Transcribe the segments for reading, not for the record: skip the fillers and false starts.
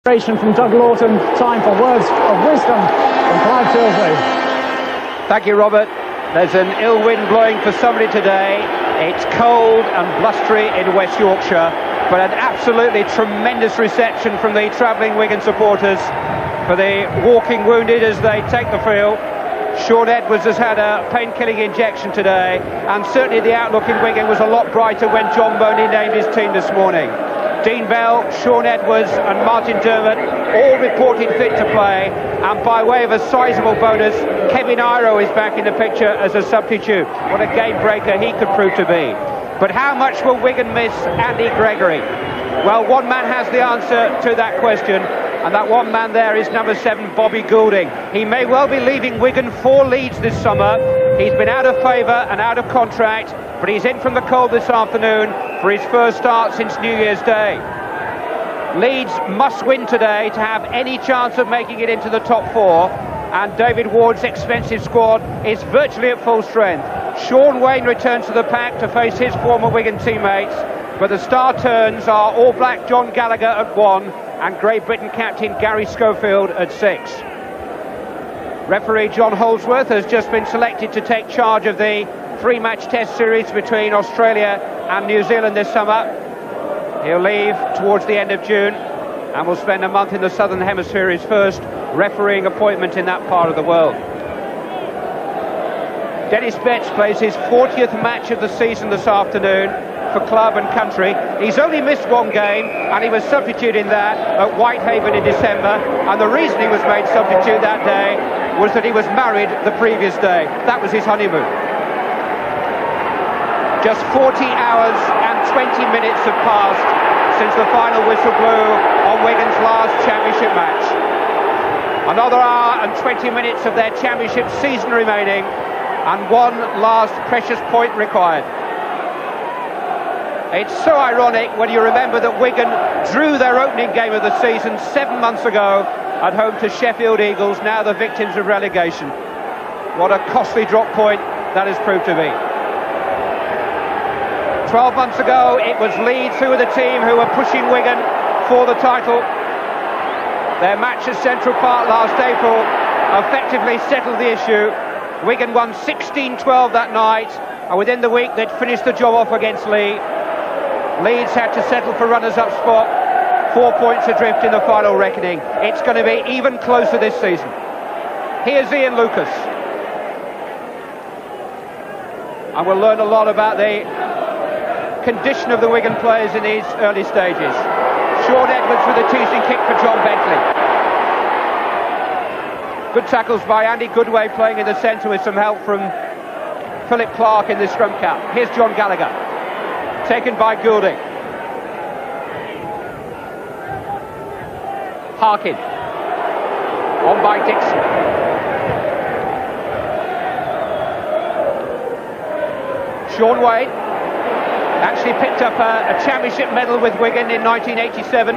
From Doug Lawton, time for words of wisdom from Clive Tilsley. Thank you, Robert. There's an ill wind blowing for somebody today. It's cold and blustery in West Yorkshire, but an absolutely tremendous reception from the travelling Wigan supporters for the walking wounded as they take the field. Sean Edwards has had a pain-killing injection today, and certainly the outlook in Wigan was a lot brighter when John Boney named his team this morning. Dean Bell, Sean Edwards and Martin Dermott all reported fit to play, and by way of a sizable bonus, Kevin Iro is back in the picture as a substitute. What a game breaker he could prove to be. But how much will Wigan miss Andy Gregory? Well, one man has the answer to that question, and that one man there is number 7, Bobby Goulding. He may well be leaving Wigan for Leeds this summer. He's been out of favour and out of contract, but he's in from the cold this afternoon for his first start since New Year's Day. Leeds must win today to have any chance of making it into the top 4, and David Ward's expensive squad is virtually at full strength. Sean Wayne returns to the pack to face his former Wigan teammates, but the star turns are All Black John Gallagher at 1 and Great Britain captain Gary Schofield at 6. Referee John Holdsworth has just been selected to take charge of the 3-match test series between Australia and New Zealand this summer. He'll leave towards the end of June and will spend a month in the Southern Hemisphere, his first refereeing appointment in that part of the world. Dennis Betts plays his 40th match of the season this afternoon for club and country. He's only missed one game, and he was substitute in that at Whitehaven in December, and the reason he was made substitute that day was that he was married the previous day. That was his honeymoon. Just 40 hours and 20 minutes have passed since the final whistle blew on Wigan's last championship match. Another hour and 20 minutes of their championship season remaining, and one last precious point required. It's so ironic when you remember that Wigan drew their opening game of the season 7 months ago at home to Sheffield Eagles, now the victims of relegation. What a costly drop point that has proved to be. 12 months ago, it was Leeds who were the team who were pushing Wigan for the title. Their match at Central Park last April effectively settled the issue. Wigan won 16-12 that night, and within the week they'd finished the job off against Leeds. Leeds had to settle for runners-up spot, 4 points adrift in the final reckoning. It's going to be even closer this season. Here's Ian Lucas. And we'll learn a lot about the condition of the Wigan players in these early stages. Sean Edwards with a teasing kick for John Bentley. Good tackles by Andy Goodway playing in the centre with some help from Philip Clark in the scrum cap. Here's John Gallagher, taken by Goulding. Harkin, on by Dixon. Sean Wayne actually picked up a championship medal with Wigan in 1987.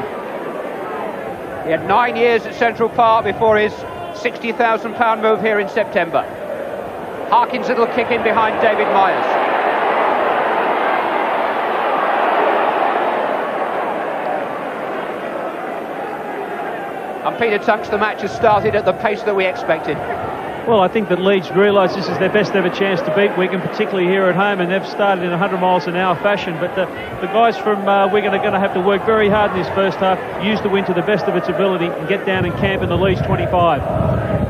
He had 9 years at Central Park before his £60,000 move here in September. Harkin's little kick in behind David Myers. And Peter Tunks, the match has started at the pace that we expected. Well, I think that Leeds realise this is their best ever chance to beat Wigan, particularly here at home, and they've started in 100 miles an hour fashion. But the guys from Wigan are going to have to work very hard in this first half, use the win to the best of its ability, and get down and camp in the Leeds 25.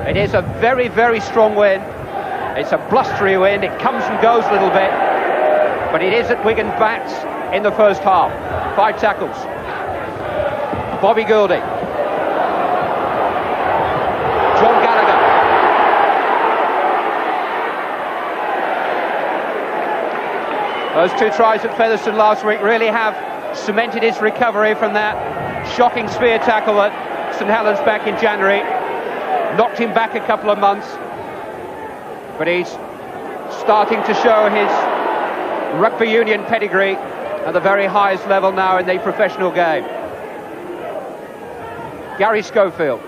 It is a very, very strong win. It's a blustery win. It comes and goes a little bit, but it is at Wigan backs in the first half. 5 tackles. Bobby Goulding. John Gallagher. Those 2 tries at Featherstone last week really have cemented his recovery from that shocking spear tackle at St Helens back in January. Knocked him back a couple of months, but he's starting to show his rugby union pedigree at the very highest level now in the professional game. Gary Schofield.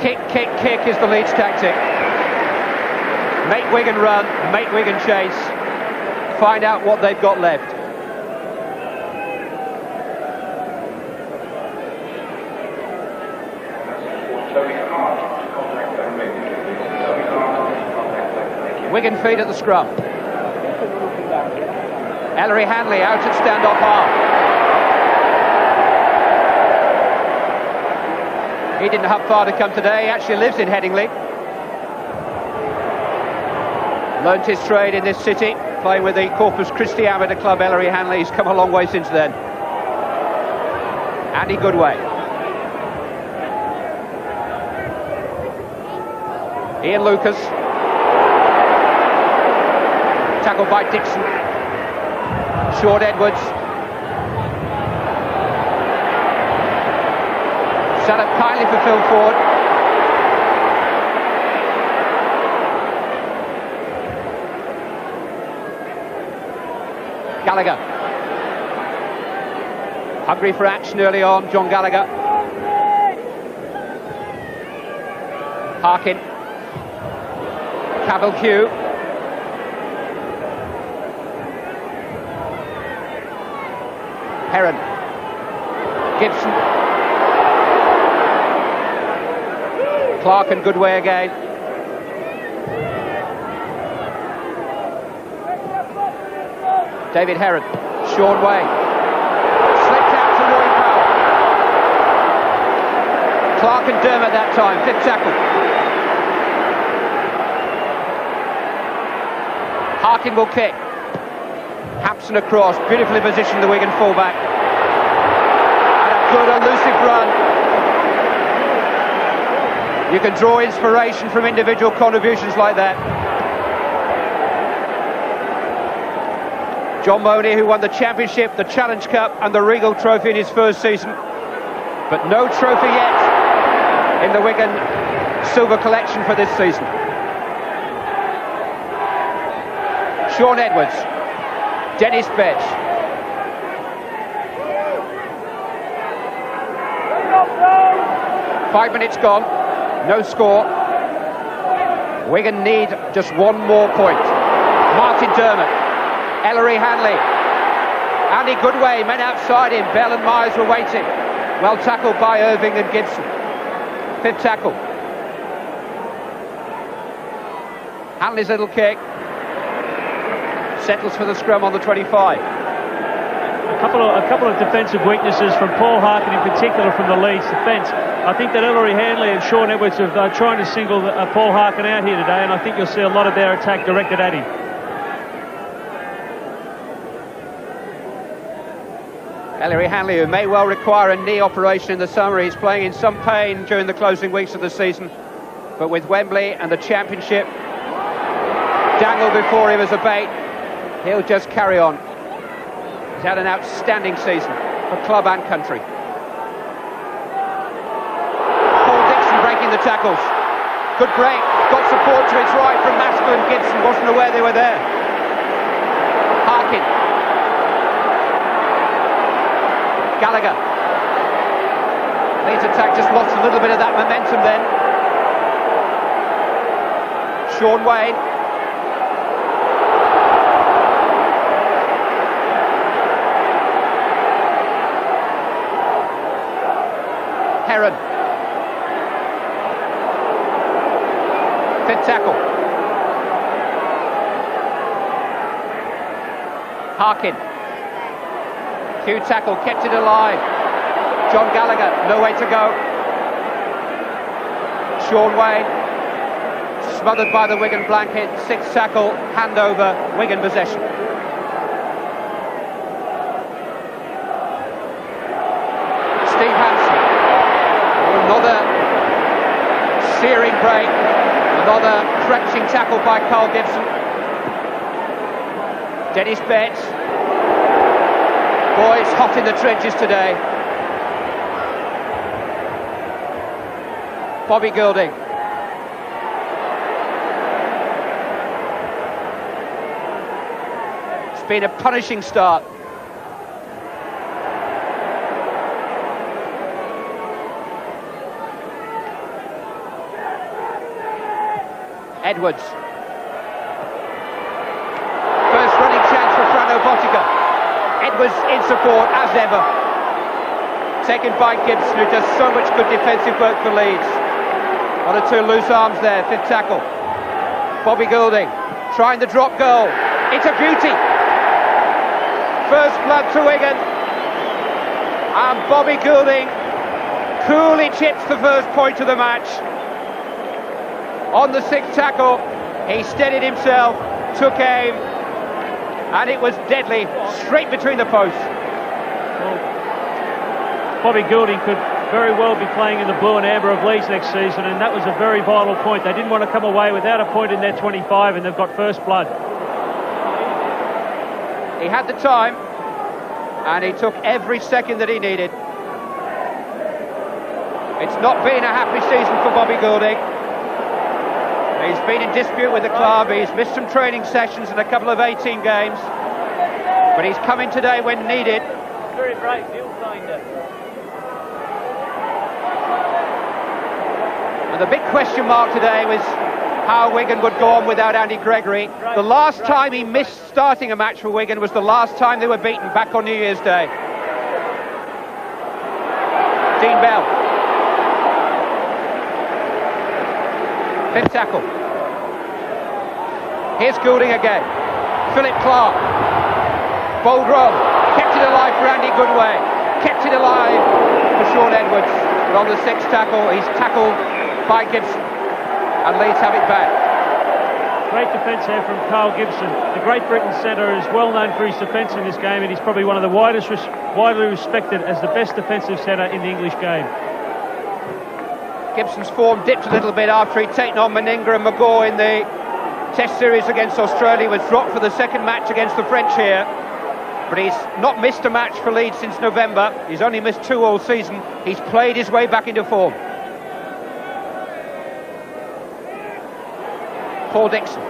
Kick, kick, kick is the Leeds tactic. Make Wigan run, make Wigan chase, find out what they've got left. Wigan feet at the scrum. Ellery Hanley out at stand-off half. He didn't have far to come today. He actually lives in Headingley. Learnt his trade in this city, playing with the Corpus Christi Amateur Club. Ellery Hanley, he's come a long way since then. Andy Goodway. Ian Lucas. Tackled by Dixon. Sean Edwards. Set up kindly for Phil Ford. Gallagher. Hungry for action early on, John Gallagher. Harkin. Cavill Q. Heron. Gibson. Clark and Goodway again. David Heron. Sean Way. Slipped out to Roy Powell. Clark and Dermot that time. Fifth tackle. Harkin will kick. Hampson across. Beautifully positioned, the Wigan fullback. And a good elusive run. You can draw inspiration from individual contributions like that. John Money, who won the Championship, the Challenge Cup and the Regal Trophy in his first season, but no trophy yet in the Wigan Silver Collection for this season. Sean Edwards. Dennis Betts. Five minutes gone. No score. Wigan need just one more point. Martin Dermot. Ellery Hanley. Andy Goodway, men outside him. Bell and Myers were waiting. Well tackled by Irving and Gibson. Fifth tackle. Hanley's little kick. Settles for the scrum on the 25. A couple of defensive weaknesses from Paul Harkin, in particular from the Leeds defence. I think that Ellery Hanley and Sean Edwards are trying to single Paul Harkin out here today, and I think you'll see a lot of their attack directed at him. Ellery Hanley, who may well require a knee operation in the summer, he's playing in some pain during the closing weeks of the season, but with Wembley and the Championship dangled before him as a bait, he'll just carry on. He's had an outstanding season for club and country. Paul Dixon breaking the tackles. Good break. Got support to his right from Maskell and Gibson. Wasn't aware they were there. Harkin. Gallagher. Leeds attack just lost a little bit of that momentum then. Sean Wayne. Heron. Fifth tackle. Harkin. Q tackle, kept it alive. John Gallagher, no way to go. Sean Wayne, smothered by the Wigan blanket. Sixth tackle, handover, Wigan possession. Steve Hampson. Another searing break. Another crunching tackle by Carl Gibson. Dennis Betts. Boys hot in the trenches today. Bobby Goulding. It's been a punishing start. Edwards. First running chance for Frano Botica. Edwards in support as ever. Taken by Gibson, who does so much good defensive work for Leeds. One or two loose arms there, fifth tackle. Bobby Goulding trying the drop goal. It's a beauty. First blood to Wigan. And Bobby Goulding coolly chips the first point of the match. On the sixth tackle, he steadied himself, took aim, and it was deadly, straight between the posts. Well, Bobby Goulding could very well be playing in the blue and amber of Leeds next season, and that was a very vital point. They didn't want to come away without a point in their 25, and they've got first blood. He had the time, and he took every second that he needed. It's not been a happy season for Bobby Goulding. He's been in dispute with the club, he's missed some training sessions and a couple of 18 games, but he's come in today when needed. Very brave, field finder. And the big question mark today was how Wigan would go on without Andy Gregory. The last time he missed starting a match for Wigan was the last time they were beaten, back on New Year's Day. Dean Bell. Fifth tackle. Here's Goulding again. Philip Clark. Bold run. Kept it alive for Andy Goodway. Kept it alive for Sean Edwards. But on the sixth tackle, he's tackled by Gibson. And Leeds have it back. Great defence here from Carl Gibson. The Great Britain centre is well known for his defence in this game, and he's probably one of the widely respected as the best defensive centre in the English game. Gibson's form dipped a little bit after he'd taken on Meninga and McGaw in the Test series against Australia. Was dropped for the second match against the French here, but he's not missed a match for Leeds since November. He's only missed 2 all season. He's played his way back into form. Paul Dixon.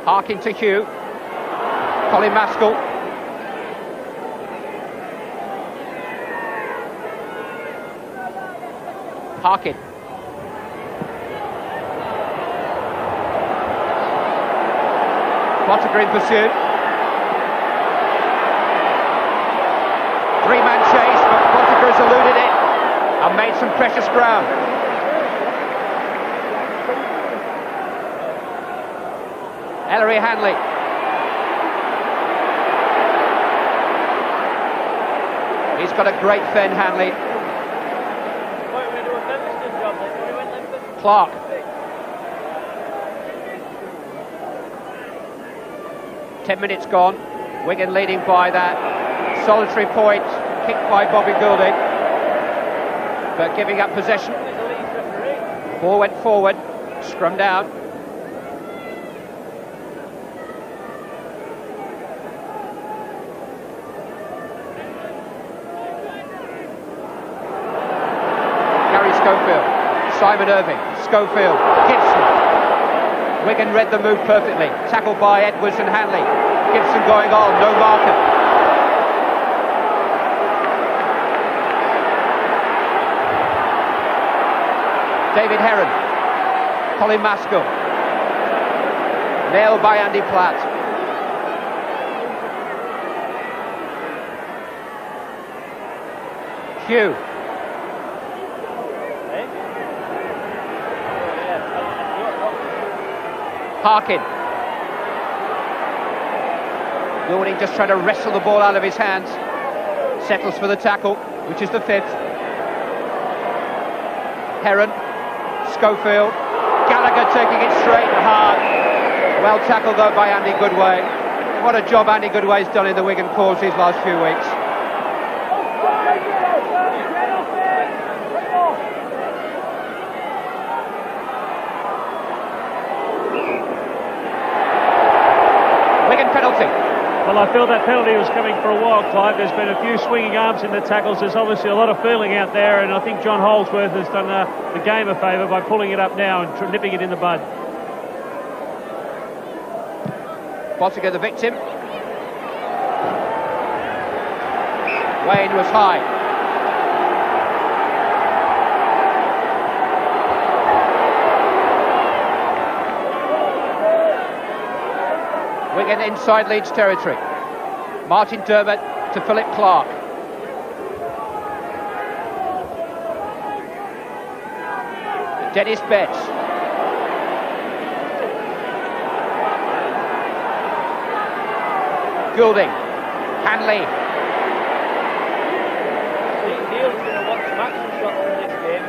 Harkin to Hugh. Colin Maskell. Harkin. Potter in pursuit. Three-man chase, but Potter has eluded it and made some precious ground. Ellery Hanley. He's got a great fen, Hanley. Clark. Ten minutes gone. Wigan leading by that solitary point, kicked by Bobby Goulding, but giving up possession. Ball went forward, scrum down. Simon Irving, Schofield, Gibson. Wigan read the move perfectly. Tackled by Edwards and Hanley. Gibson going on, no marker. David Heron. Colin Maskell. Nailed by Andy Platt. Hugh. Harkin. Goulding just trying to wrestle the ball out of his hands. Settles for the tackle, which is the fifth. Heron. Schofield. Gallagher taking it straight and hard. Well tackled though by Andy Goodway. What a job Andy Goodway's done in the Wigan cause these last few weeks. Well, I feel that penalty was coming for a while, Clive. There's been a few swinging arms in the tackles. There's obviously a lot of feeling out there, and I think John Holdsworth has done the game a favour by pulling it up now and nipping it in the bud. Bottiger the victim. Wayne was high. Wigan inside Leeds territory. Martin Dermott to Philip Clark. Dennis Betts. Goulding. Hanley. Neil's going to want some action shots in this game.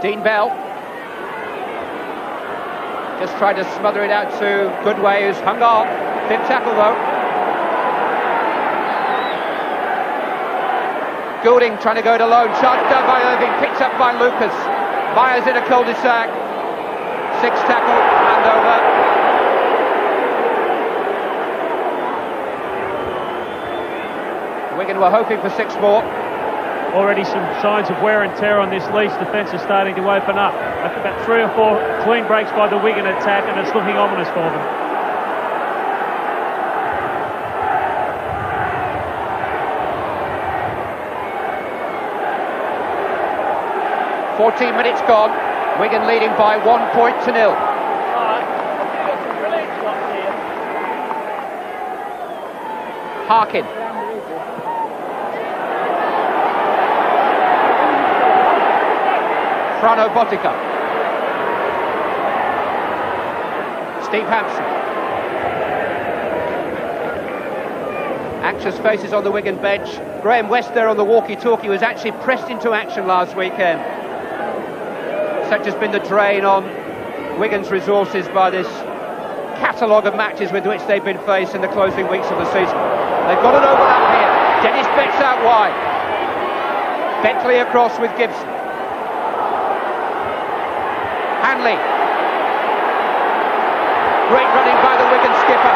Dean Bell. Just tried to smother it out to Goodway, who's hung on. Fifth tackle though. Goulding trying to go it alone. Shot down by Irving, picked up by Lucas. Myers in a cul-de-sac. Sixth tackle, hand over. Wigan were hoping for 6 more. Already some signs of wear and tear on this Leeds defence is starting to open up. After about 3 or 4 clean breaks by the Wigan attack, and it's looking ominous for them. "14 minutes gone. Wigan leading by 1-0. Harkin. Frano Botica. Steve Hampson. Anxious faces on the Wigan bench. Graham West there on the walkie-talkie was actually pressed into action last weekend. Such has been the drain on Wigan's resources by this catalogue of matches with which they've been faced in the closing weeks of the season. They've got an overlap here. Dennis Betts out wide. Bentley across with Gibson. Hanley. Great running by the Wigan skipper.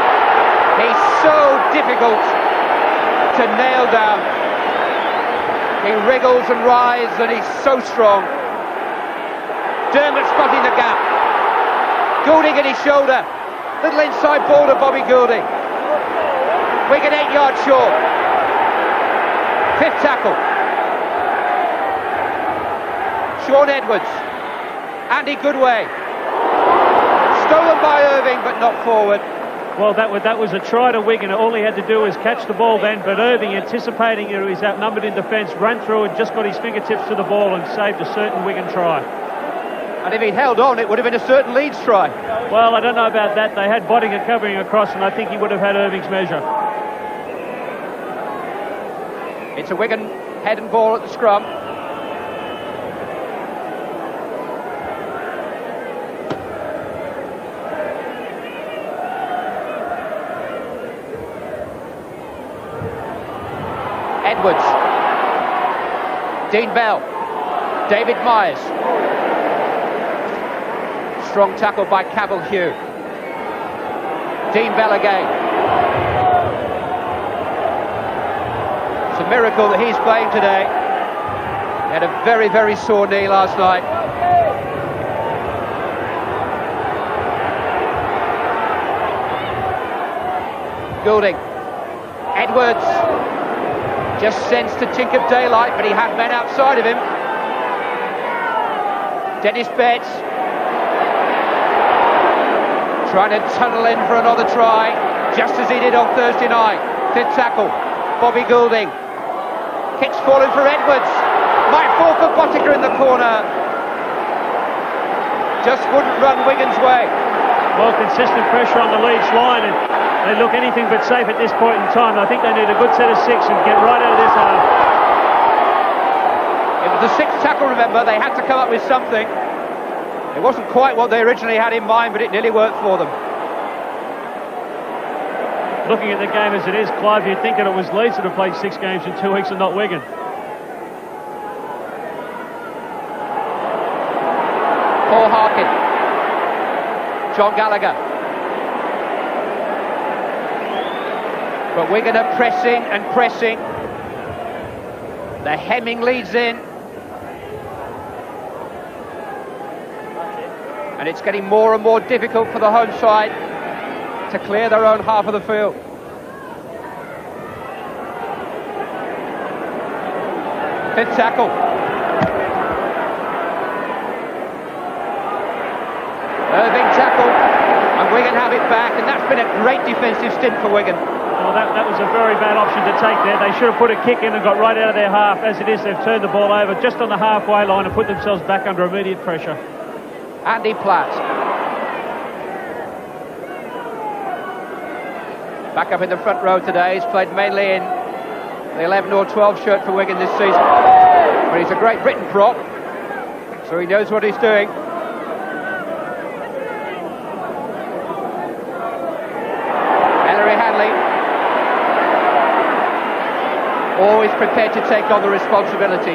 He's so difficult to nail down. He wriggles and writhes and he's so strong. Dermott spotting the gap. Goulding at his shoulder. Little inside ball to Bobby Goulding. Wigan 8 yards short. Fifth tackle. Sean Edwards. Andy Goodway. Stolen by Irving, but not forward. Well, that was a try to Wigan. All he had to do was catch the ball then, but Irving, anticipating he was outnumbered in defence, ran through and just got his fingertips to the ball and saved a certain Wigan try. And if he'd held on, it would have been a certain Leeds try. Well, I don't know about that. They had Bottinger covering across, and I think he would have had Irving's measure. It's a Wigan head and ball at the scrum. Edwards. Dean Bell. David Myers. Strong tackle by Cavill Hugh. Dean Bell again. It's a miracle that he's playing today. He had a very, very sore knee last night. Goulding. Edwards. Just sensed a chink of daylight, but he had men outside of him. Dennis Betts. Trying to tunnel in for another try, just as he did on Thursday night. Fifth tackle, Bobby Goulding. Kick's falling for Edwards. Might fall for Bottica in the corner. Just wouldn't run Wigan's way. Well, consistent pressure on the Leeds line, and they look anything but safe at this point in time. I think they need a good set of 6 and get right out of this half. It was the 6th tackle, remember. They had to come up with something. It wasn't quite what they originally had in mind, but it nearly worked for them. Looking at the game as it is, Clive, you'd think that it was Leeds that have played 6 games in 2 weeks and not Wigan. Paul Harkin. John Gallagher. But Wigan are pressing and pressing. They're hemming Leeds in. And it's getting more and more difficult for the home side to clear their own half of the field. Fifth tackle. Irving tackle. And And Wigan have it back, and that's been a great defensive stint for Wigan. Well, that was a very bad option to take there. They should have put a kick in and got right out of their half. As it is, they've turned the ball over just on the halfway line and put themselves back under immediate pressure. Andy Platt. Back up in the front row today. He's played mainly in the 11 or 12 shirt for Wigan this season. But he's a great Britain prop, so he knows what he's doing. Always prepared to take on the responsibility,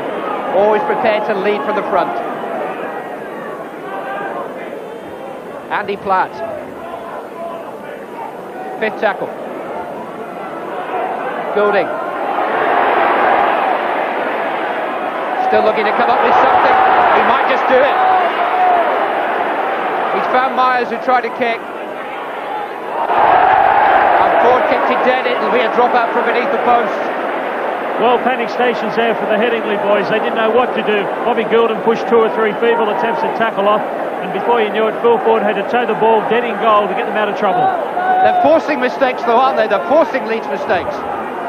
always prepared to lead from the front. Andy Platt, fifth tackle. Goulding, still looking to come up with something. He might just do it. He's found Myers, who tried to kick. And Ford kicked it dead. It'll be a drop out from beneath the post. Well, panic stations there for the Headingley boys. They didn't know what to do. Bobby Goulding pushed 2 or 3 feeble attempts to tackle off, and before you knew it, Phil Ford had to toe the ball dead in goal to get them out of trouble. They're forcing mistakes though, aren't they? They're forcing Leeds mistakes.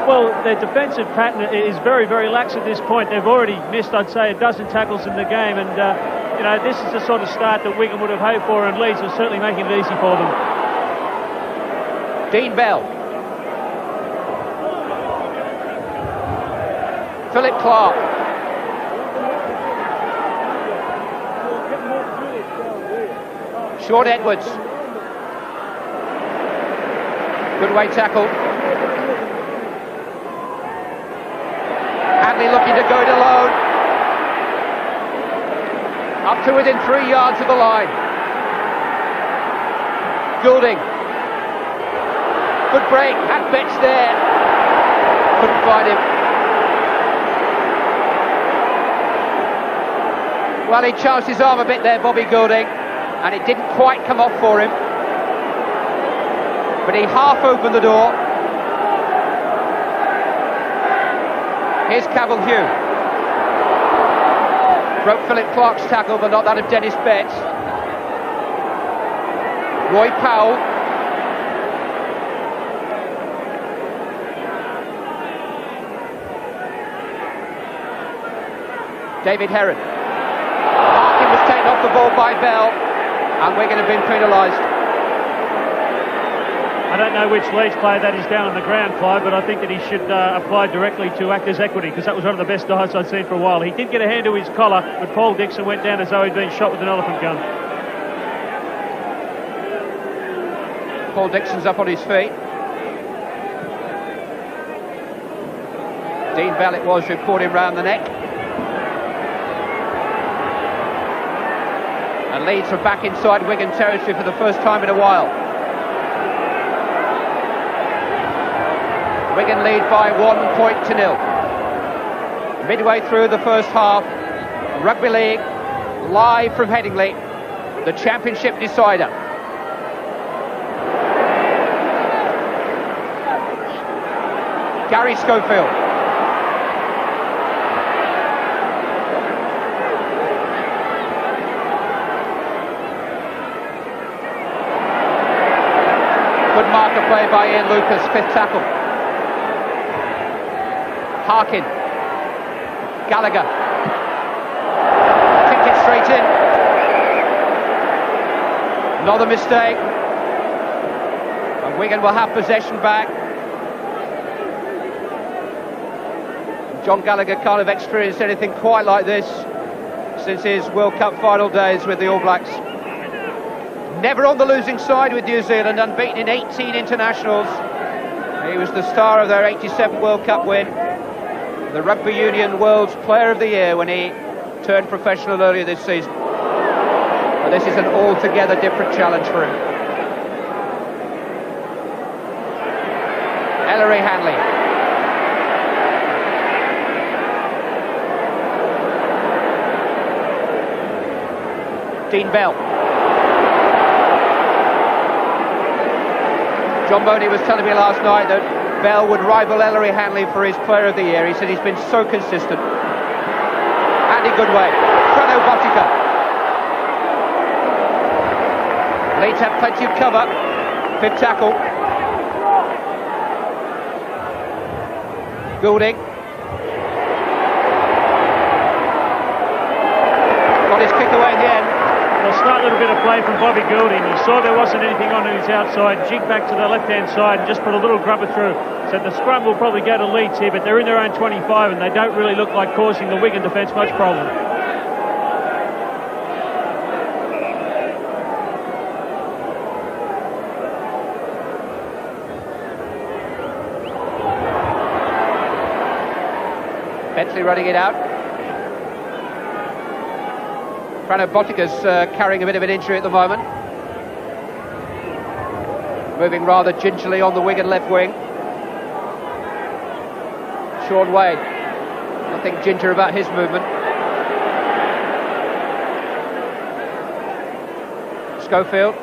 Well, their defensive pattern is very, very lax at this point. They've already missed, I'd say, a dozen tackles in the game, and you know, this is the sort of start that Wigan would have hoped for, and Leeds was certainly making it easy for them. Dean Bell. Philip Clark. Sean Edwards. Good way tackle. Hadley looking to go it alone. Up to within 3 yards of the line. Goulding. Good break. Had Betts there. Couldn't find him. Well, he charged his arm a bit there, Bobby Goulding, and it didn't quite come off for him. But he half opened the door. Here's Cavill Hugh. Broke Philip Clark's tackle, but not that of Dennis Betts. Roy Powell. David Heron. Martin was taken off the ball by Bell, and Wigan have been penalised. I don't know which Leeds player that is down on the ground, Clive, but I think that he should apply directly to Actors Equity, because that was one of the best dives I'd seen for a while. He did get a hand to his collar, but Paul Dixon went down as though he'd been shot with an elephant gun. Paul Dixon's up on his feet. Dean Bell it was who caught him round the neck. And Leeds are back inside Wigan territory for the first time in a while. Wigan lead by 1-0. Midway through the first half, Rugby League, live from Headingley, the championship decider. Gary Schofield. Good marker play by Ian Lucas, fifth tackle. Harkin. Gallagher. Kicked it straight in. Another mistake. And Wigan will have possession back. John Gallagher can't have experienced anything quite like this since his World Cup final days with the All Blacks. Never on the losing side with New Zealand, unbeaten in 18 internationals. He was the star of their 87 World Cup win. The Rugby Union World's Player of the Year when he turned professional earlier this season. But this is an altogether different challenge for him. Ellery Hanley. Dean Bell. John Boney was telling me last night that Bell would rival Ellery Hanley for his Player of the Year. He said he's been so consistent. Andy Goodway. Frano Botica. Leeds have plenty of cover. Fifth tackle. Goulding. Got his kick away in the end. Well, start a little bit of play from Bobby Goulding. He saw there wasn't anything on his outside, jigged back to the left-hand side and just put a little grubber through. So the scrum will probably go to Leeds here, but they're in their own 25 and they don't really look like causing the Wigan defence much problem. Bentley running it out. Frano Bottica's carrying a bit of an injury at the moment. Moving rather gingerly on the Wigan left wing. Sean Wade. Nothing ginger about his movement. Schofield.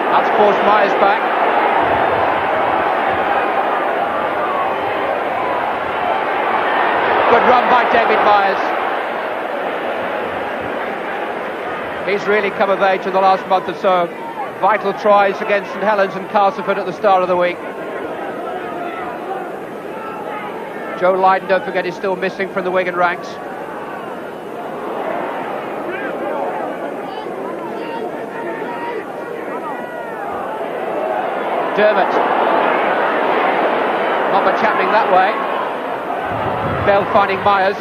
That's forced Myers back. Good run by David Myers. He's really come of age in the last month or so. Vital tries against St Helens and Castleford at the start of the week. Joe Lydon, don't forget, is still missing from the Wigan ranks. Dermott. Not much happening that way. Bell finding Myers.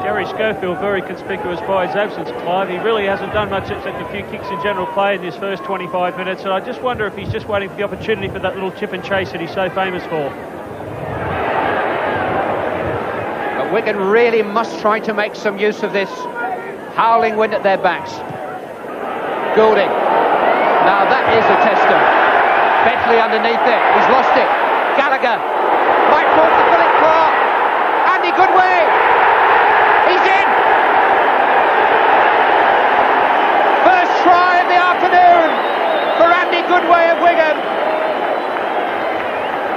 Gary Schofield very conspicuous by his absence, Clive. He really hasn't done much except a few kicks in general play in his first 25 minutes, and I just wonder if he's just waiting for the opportunity for that little chip and chase that he's so famous for. But Wigan really must try to make some use of this howling wind at their backs. Goulding. Now that is a tester. Bentley underneath it. He's lost it. Gallagher. Right forward to Philip Clark. Andy Goodway. He's in. First try of the afternoon for Andy Goodway of Wigan.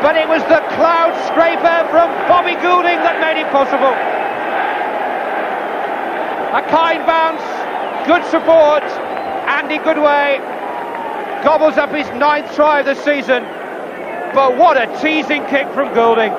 But it was the cloud scraper from Bobby Goulding that made it possible. A kind bounce. Good support. Andy Goodway gobbles up his 9th try of the season, but what a teasing kick from Goulding.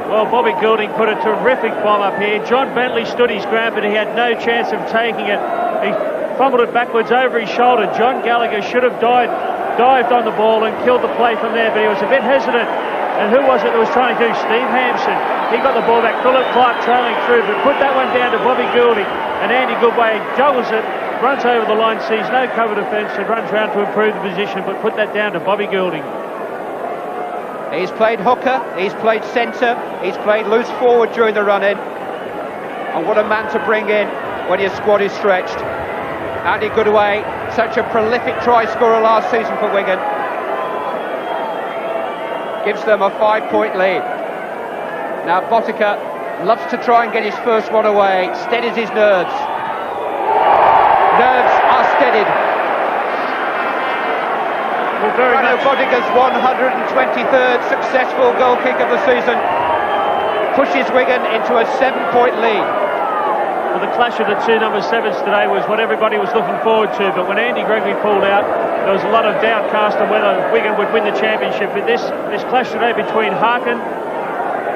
Well, Bobby Goulding put a terrific bomb up here. John Bentley stood his ground, but he had no chance of taking it. He fumbled it backwards over his shoulder. John Gallagher should have dived on the ball and killed the play from there, but he was a bit hesitant. And who was it that was trying to do? Steve Hampson. He got the ball back. Philip Clark trailing through, but put that one down to Bobby Goulding. And Andy Goodway juggles it, runs over the line, sees no cover defence and runs round to improve the position, but put that down to Bobby Goulding. He's played hooker, he's played centre, he's played loose forward during the run-in. And what a man to bring in when your squad is stretched. Andy Goodway, such a prolific try scorer last season for Wigan. Gives them a 5-point lead. Now Bottica loves to try and get his first one away, steadies his nerves. Nerves are steadied. Frano Bottica's 123rd successful goal kick of the season pushes Wigan into a 7-point lead. Well, the clash of the two number 7s today was what everybody was looking forward to, but when Andy Gregory pulled out, there was a lot of doubt cast on whether Wigan would win the championship. But this clash today between Harkin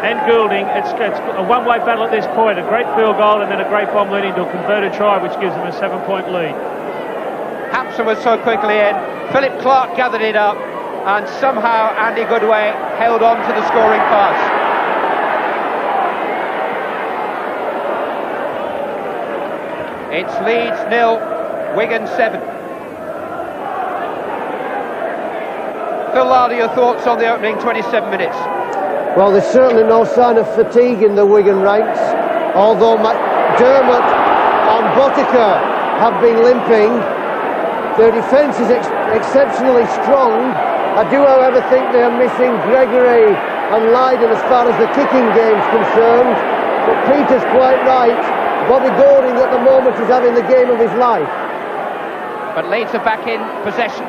and Goulding, it's a one-way battle at this point. A great field goal and then a great bomb leading to a converted try, which gives them a 7-point lead. Hampson was so quickly in. Philip Clark gathered it up, and somehow Andy Goodway held on to the scoring pass. It's Leeds 0, Wigan 7. Phil Larder, your thoughts on the opening 27 minutes? Well, there's certainly no sign of fatigue in the Wigan ranks, although McDermott and Bottica have been limping. Their defence is exceptionally strong. I do, however, think they are missing Gregory and Lydon as far as the kicking game's concerned. But Peter's quite right. Bobby Goulding at the moment is having the game of his life. But Leeds are back in possession.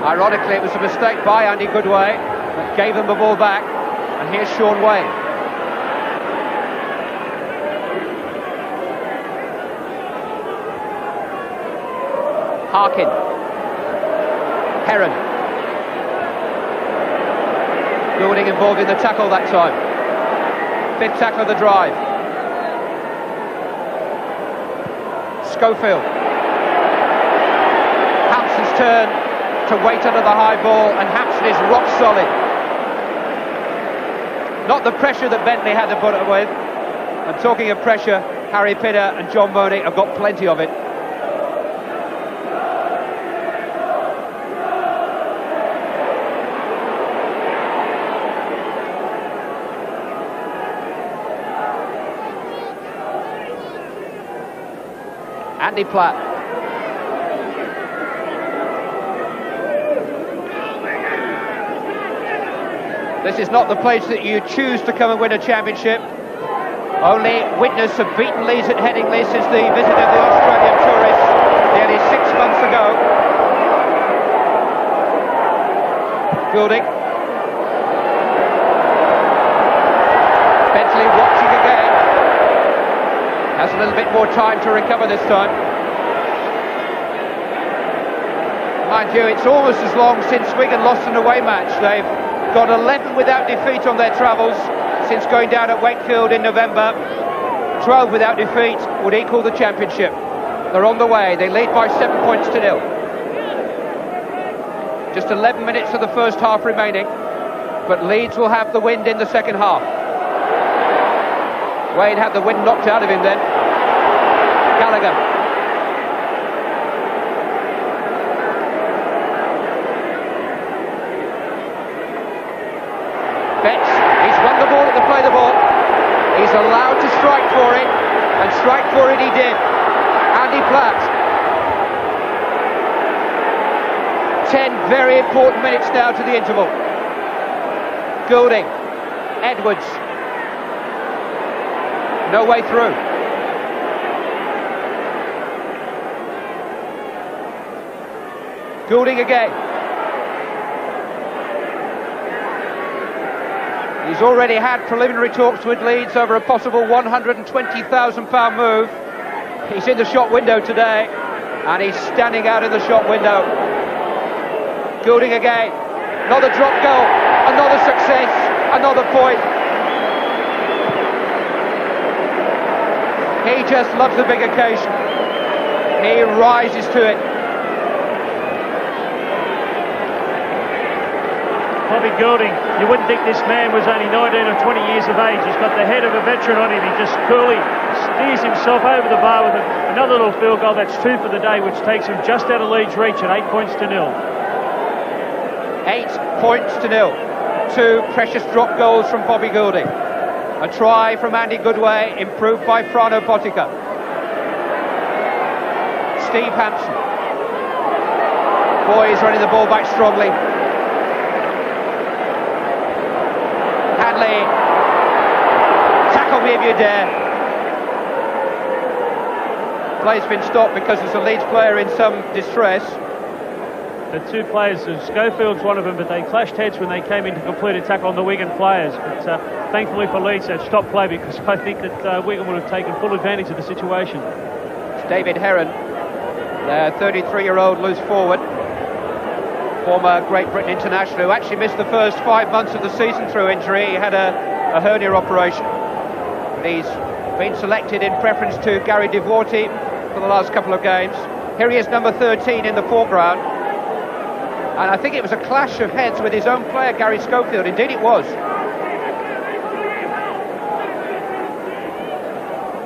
Ironically, it was a mistake by Andy Goodway that gave them the ball back. And here's Sean Wayne. Harkin. Heron. Goulding involved in the tackle that time. 5th tackle of the drive. Schofield. Hampson's turn to wait under the high ball, and Hampson is rock solid. Not the pressure that Bentley had to put up with. And talking of pressure, Harry Pinner and John Money have got plenty of it. Andy Platt. This is not the place that you choose to come and win a championship. Only Widnes have beaten Leeds at Headingley since the visit of the Australian tourists nearly 6 months ago. Goulding. Bentley watching again. Has a little bit more time to recover this time. Mind you, it's almost as long since Wigan lost an away match. They've got 11 without defeat on their travels since going down at Wakefield in November. 12 without defeat would equal the championship. They're on the way. They lead by 7 points to 0. Just 11 minutes of the first half remaining, but Leeds will have the wind in the second half. Wade had the wind knocked out of him then. Gallagher. Betts, he's won the ball at the play the ball. He's allowed to strike for it, and strike for it he did. Andy Platt. 10 very important minutes now to the interval. Goulding. Edwards. No way through. Goulding again. He's already had preliminary talks with Leeds over a possible £120,000 move. He's in the shop window today, and he's standing out in the shop window. Goulding again. Another drop goal, another success, another point. He just loves the big occasion. He rises to it. Bobby Goulding, you wouldn't think this man was only 19 or 20 years of age. He's got the head of a veteran on him. He just coolly steers himself over the bar with another little field goal. That's 2 for the day, which takes him just out of Leeds' reach at 8 points to 0. 8 points to 0. 2 precious drop goals from Bobby Goulding. A try from Andy Goodway, improved by Frano Botica. Steve Hampson. Boy, he's running the ball back strongly. Hanley. Tackle me if you dare. Play's been stopped because there's a Leeds player in some distress. The 2 players, Schofield's one of them, but they clashed heads when they came in to complete a tackle on the Wigan players. But thankfully for Leeds, they stopped play because I think that Wigan would have taken full advantage of the situation. It's David Heron, their 33-year-old loose forward, former Great Britain international, who actually missed the first 5 months of the season through injury. He had a hernia operation. But he's been selected in preference to Gary Devorty for the last couple of games. Here he is, number 13 in the foreground. And I think it was a clash of heads with his own player, Gary Schofield. Indeed it was.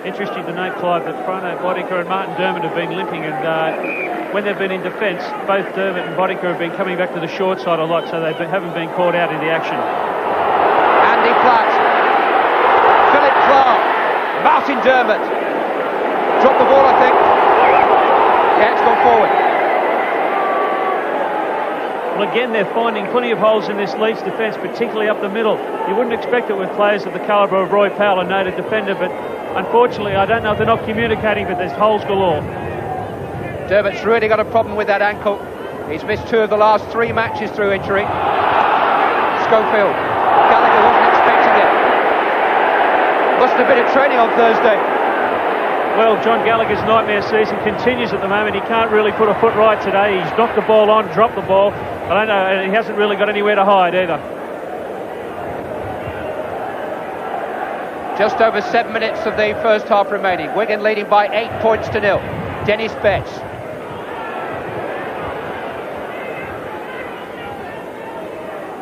Interesting to note, Clive, that Frano Botica and Martin Dermott have been limping, and when they've been in defence, both Dermott and Botica have been coming back to the short side a lot, so they haven't been caught out in the action. Andy Platt. Philip Clark. Martin Dermott. Dropped the ball, I think. Yeah, it's gone forward. Well, again, they're finding plenty of holes in this Leeds defence, particularly up the middle. You wouldn't expect it with players of the calibre of Roy Powell, a noted defender, but unfortunately, I don't know if they're not communicating, but there's holes galore. Dermott's really got a problem with that ankle. He's missed 2 of the last 3 matches through injury. Schofield. Gallagher wasn't expecting it. Must have been a training on Thursday. Well, John Gallagher's nightmare season continues at the moment. He can't really put a foot right today. He's knocked the ball on, dropped the ball. I don't know, and he hasn't really got anywhere to hide either. Just over 7 minutes of the first half remaining. Wigan leading by 8 points to 0. Dennis Betts.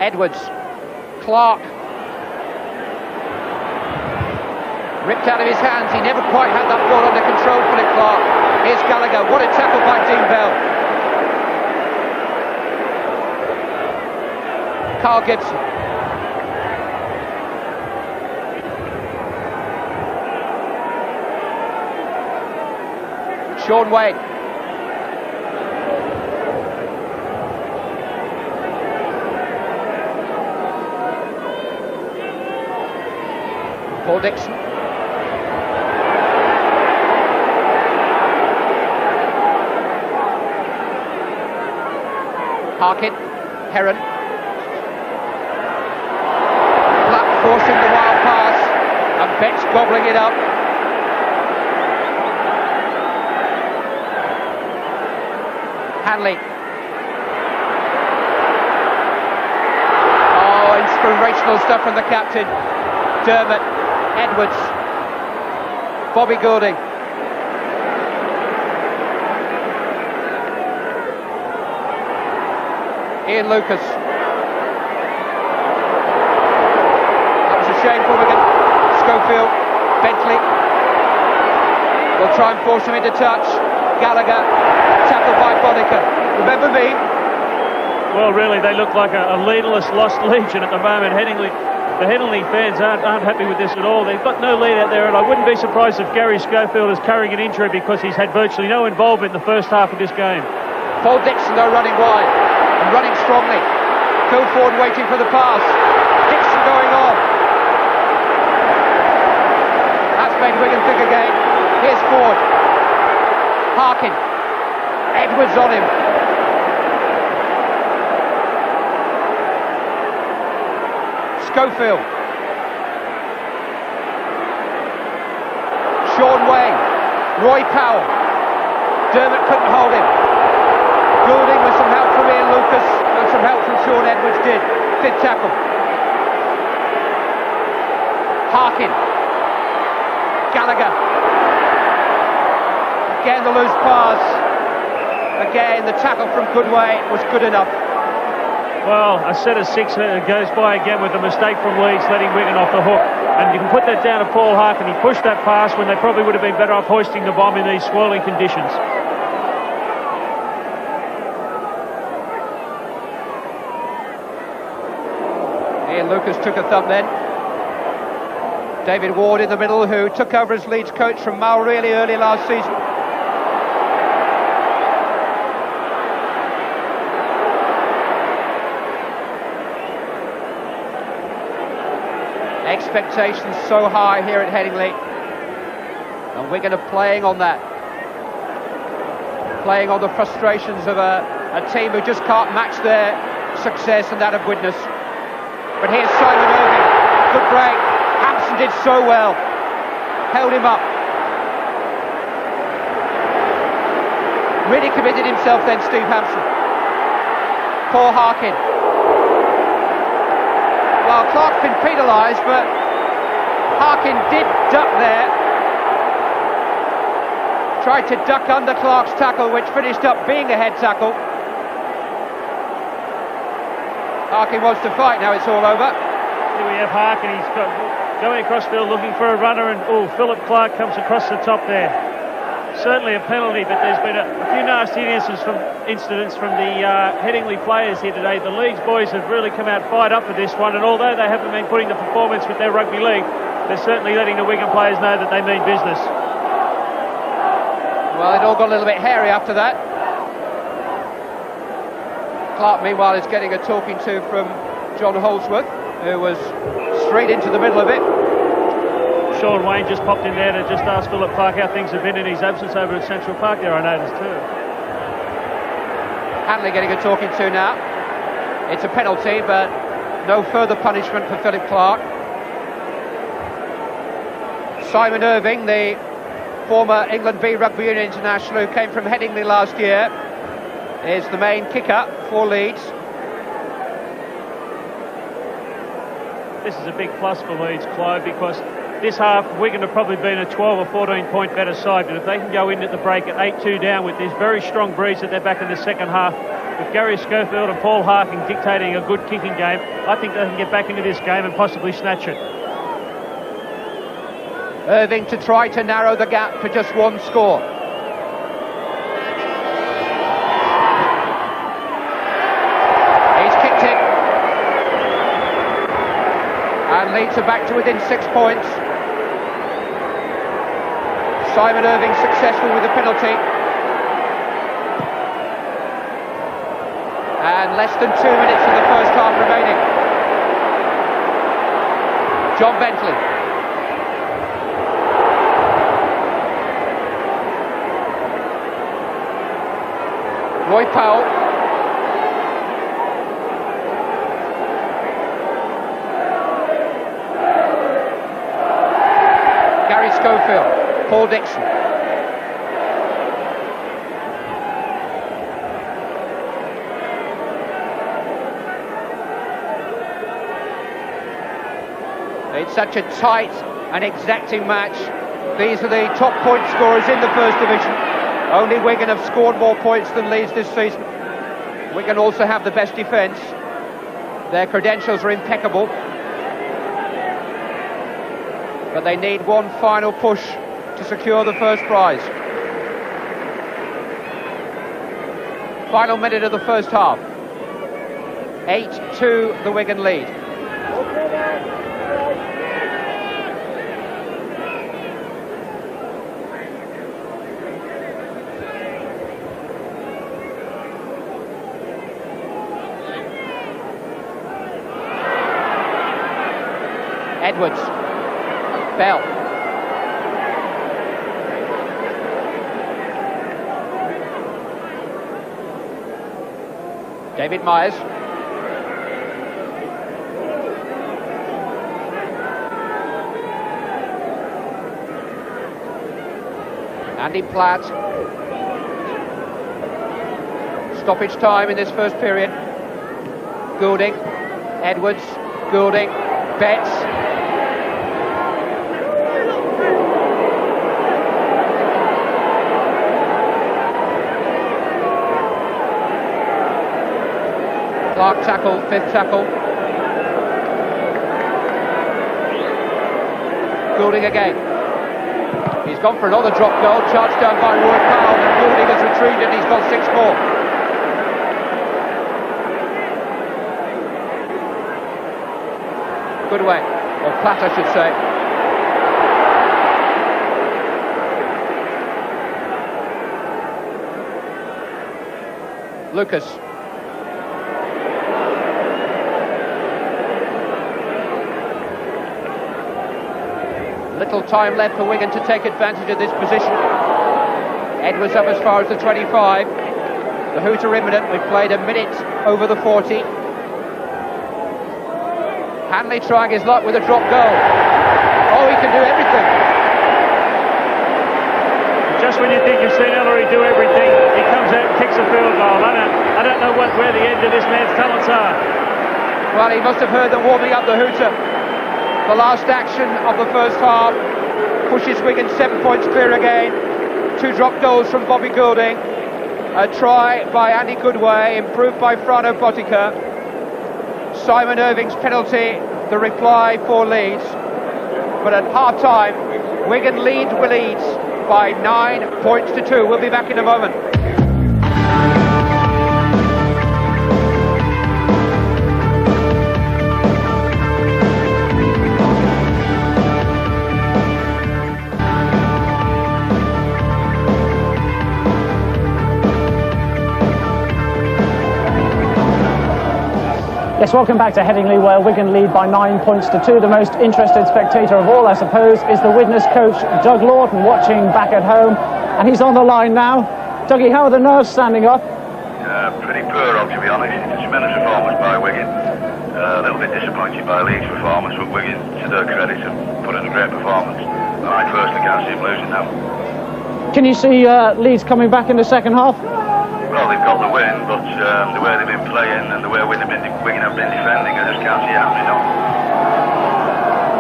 Edwards. Clark. Ripped out of his hands. He never quite had that ball under control, Philip Clark. Here's Gallagher. What a tackle by Dean Bell. Carl Gibson. Sean Wade. Paul Dixon. Harkin. Heron. Black forcing the wild pass, and Betts gobbling it up. Hanley. Oh, inspirational stuff from the captain. Dermot. Edwards. Bobby Goulding. Ian Lucas. That was a shame for Wigan. Schofield. Bentley. Will try and force him into touch. Gallagher. Tackled by Boddicker. Remember me? Well, really, they look like a leaderless lost legion at the moment. The Headingley fans aren't happy with this at all. They've got no lead out there, and I wouldn't be surprised if Gary Schofield is carrying an injury because he's had virtually no involvement in the first half of this game. Paul Dixon, though, running wide and running strongly. Phil Ford waiting for the pass. Dixon going on. That's made Wigan think again. Here's Ford. Harkin. Edwards on him. Schofield. Sean Wayne. Roy Powell. Dermot couldn't hold him. Goulding with some help from Ian Lucas and some help from Sean Edwards did. Fifth tackle. Harkin. Gallagher. Again the loose pass. Again the tackle from Goodway was good enough. Well, a set of 6 goes by again with a mistake from Leeds, letting Wigan off the hook. And you can put that down to Paul Harkin. He pushed that pass when they probably would have been better off hoisting the bomb in these swirling conditions. Ian Lucas took a thump then. David Ward in the middle, who took over as Leeds coach from Mal really early last season. Expectations so high here at Headingley, and Wigan are playing on that, playing on the frustrations of a team who just can't match their success and that of Widnes. But here's Simon Irving, good break. Hampson did so well, held him up, really committed himself then, Steve Hampson. Paul Harkin. Well, Clark's been penalised, but Harkin did duck there. Tried to duck under Clark's tackle, which finished up being a head tackle. Harkin wants to fight, now it's all over. Here we have Harkin, he's going across field looking for a runner, and Philip Clark comes across the top there. Certainly a penalty, but there's been a few nasty incidents from the Headingley players here today. The Leeds boys have really come out fired up for this one, and although they haven't been putting the performance with their rugby league, they're certainly letting the Wigan players know that they mean business. Well, it all got a little bit hairy after that. Clark, meanwhile, is getting a talking to from John Holdsworth, who was straight into the middle of it. Sean Wayne just popped in there to just ask Philip Clark how things have been in his absence over at Central Park there, I noticed too. Hanley getting a talking to now. It's a penalty, but no further punishment for Philip Clark. Simon Irving, the former England B Rugby Union international who came from Headingley last year, is the main kicker for Leeds. This is a big plus for Leeds, Clive, because this half Wigan have probably been a 12 or 14 point better side, but if they can go in at the break at 8-2 down with this very strong breeze at their back in the second half, with Gary Schofield and Paul Harking dictating a good kicking game, I think they can get back into this game and possibly snatch it. Irving to try to narrow the gap to just one score. He's kicked it. And Leeds are back to within 6 points. Simon Irving successful with the penalty. And less than 2 minutes of the first half remaining. John Bentley. Roy Powell. Gary Schofield. Paul Dixon. It's such a tight and exacting match. These are the top point scorers in the First Division. Only Wigan have scored more points than Leeds this season. Wigan also have the best defence. Their credentials are impeccable. But they need one final push to secure the first prize. Final minute of the first half. 8-2 the Wigan lead. Edwards, Bell, David Myers, Andy Platt. Stoppage time in this first period. Goulding, Edwards, Goulding, Betts. Clark tackle, fifth tackle. Goulding again. He's gone for another drop goal, charged down by Roy Powell, and Goulding has retrieved it. He's got 6 more. Good way, or Platt I should say. Lucas. Little time left for Wigan to take advantage of this position. Edwards up as far as the 25. The hoots are imminent. We've played a minute over the 40. Hanley trying his luck with a drop goal. Oh, he can do everything. Just when you think you've seen Ellery do everything, he comes out and kicks a field goal. I don't know where the end of this man's talents are. Well, he must have heard them warming up the hooter. The last action of the first half pushes Wigan 7 points clear again. 2 drop goals from Bobby Goulding. A try by Andy Goodway, improved by Frano Botica. Simon Irving's penalty, the reply for Leeds. But at half-time, Wigan lead Leeds by 9 points to 2. We'll be back in a moment. Yes, welcome back to Headingley, where Wigan lead by 9 points to 2. The most interested spectator of all, I suppose, is the witness coach, Doug Lawton, watching back at home. And he's on the line now. Dougie, how are the nerves standing up? Pretty poor, I'll be honest. It's a tremendous performance by Wigan. A little bit disappointed by Leeds' performance, but Wigan, to their credit, have put in a great performance. I personally can't see him losing now. Can you see Leeds coming back in the second half? Well, they've got the win, but the way they've been playing and the way Wigan have been defending, I just can't see it happening.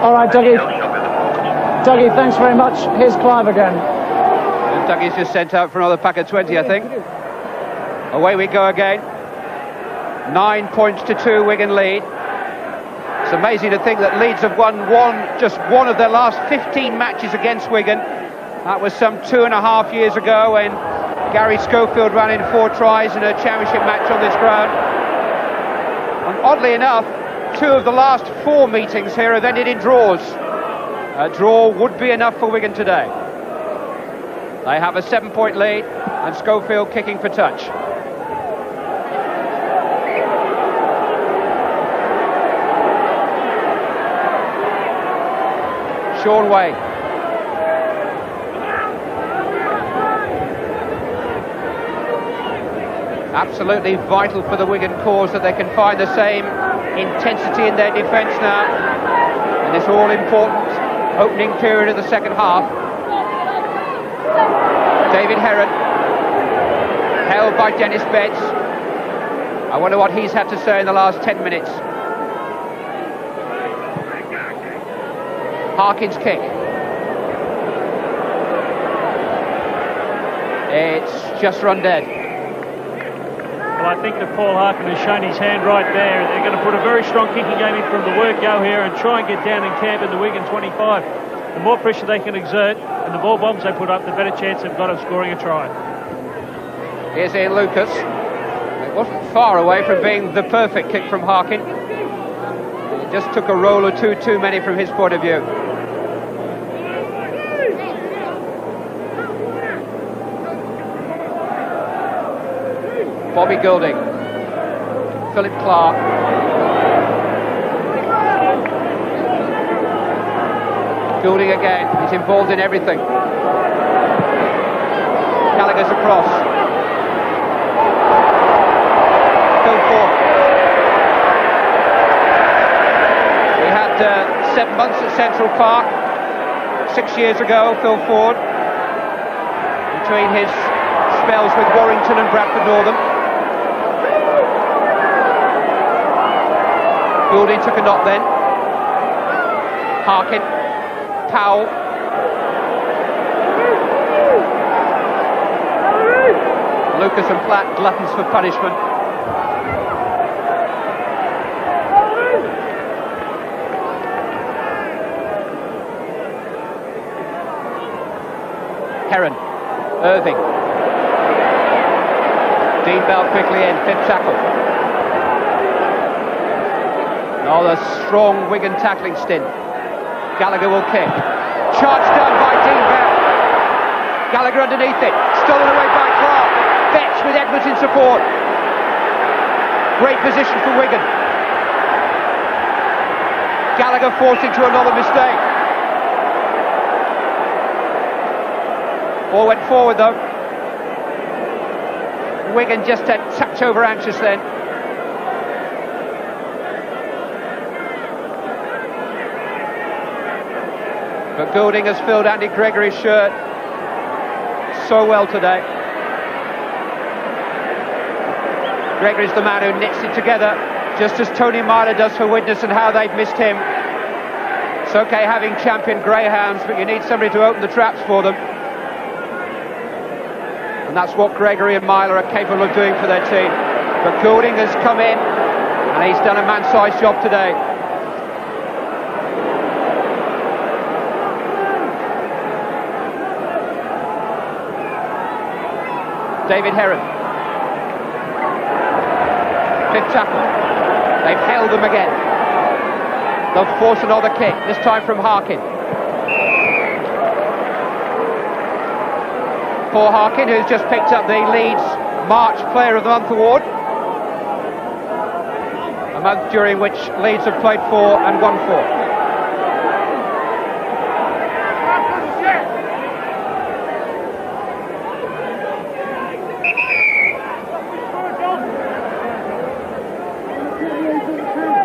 All right, Dougie. Dougie, thanks very much. Here's Clive again. And Dougie's just sent out for another pack of 20, I think. Away we go again. 9 points to 2, Wigan lead. It's amazing to think that Leeds have won just one of their last 15 matches against Wigan. That was some 2.5 years ago when Gary Schofield ran in 4 tries in a championship match on this ground. And oddly enough, 2 of the last 4 meetings here have ended in draws. A draw would be enough for Wigan today. They have a 7-point lead and Schofield kicking for touch. Sean Wade. Absolutely vital for the Wigan cause that they can find the same intensity in their defence now in this all-important opening period of the second half. David Heron, held by Dennis Betts. I wonder what he's had to say in the last 10 minutes. Harkin's kick. It's just run dead. Well, I think that Paul Harkin has shown his hand right there. They're going to put a very strong kicking game in from the word-go here and try and get down and camp in the Wigan 25. The more pressure they can exert and the more bombs they put up, the better chance they've got of scoring a try. Here's Ian Lucas. It wasn't far away from being the perfect kick from Harkin. It just took a roll or two too many from his point of view. Bobby Goulding, Philip Clark, Goulding again, he's involved in everything. Gallagher's across. Phil Ford. We had 7 months at Central Park 6 years ago, Phil Ford, between his spells with Warrington and Bradford Northern. Goulding took a knock then. Harkin, Powell. Lucas and Platt, gluttons for punishment. Heron, Irving. Dean Bell quickly in, 5th tackle. Oh, the strong Wigan tackling stint. Gallagher will kick. Charge done by Dean Bell. Gallagher underneath it. Stolen away by Clark. Betts with Edwards in support. Great position for Wigan. Gallagher forced into another mistake. Ball went forward though. Wigan just a touch over anxious then. But Goulding has filled Andy Gregory's shirt so well today. Gregory's the man who knits it together, just as Tony Myler does for Widnes and how they've missed him. It's okay having champion greyhounds, but you need somebody to open the traps for them. And that's what Gregory and Myler are capable of doing for their team. But Goulding has come in, and he's done a man-sized job today. David Heron. 5th tackle. They've held them again. They'll force another kick, this time from Harkin. Paul Harkin, who's just picked up the Leeds March Player of the Month award. A month during which Leeds have played for and won for.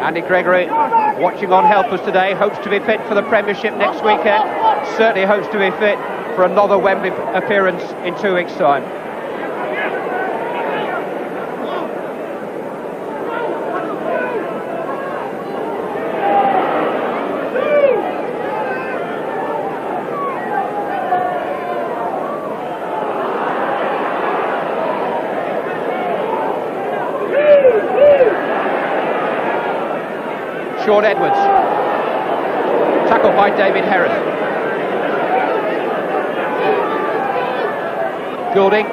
Andy Gregory, watching on helpers today, hopes to be fit for the Premiership next weekend. Certainly hopes to be fit for another Wembley appearance in 2 weeks' time. Sean Edwards, tackled by David Herron. Goulding,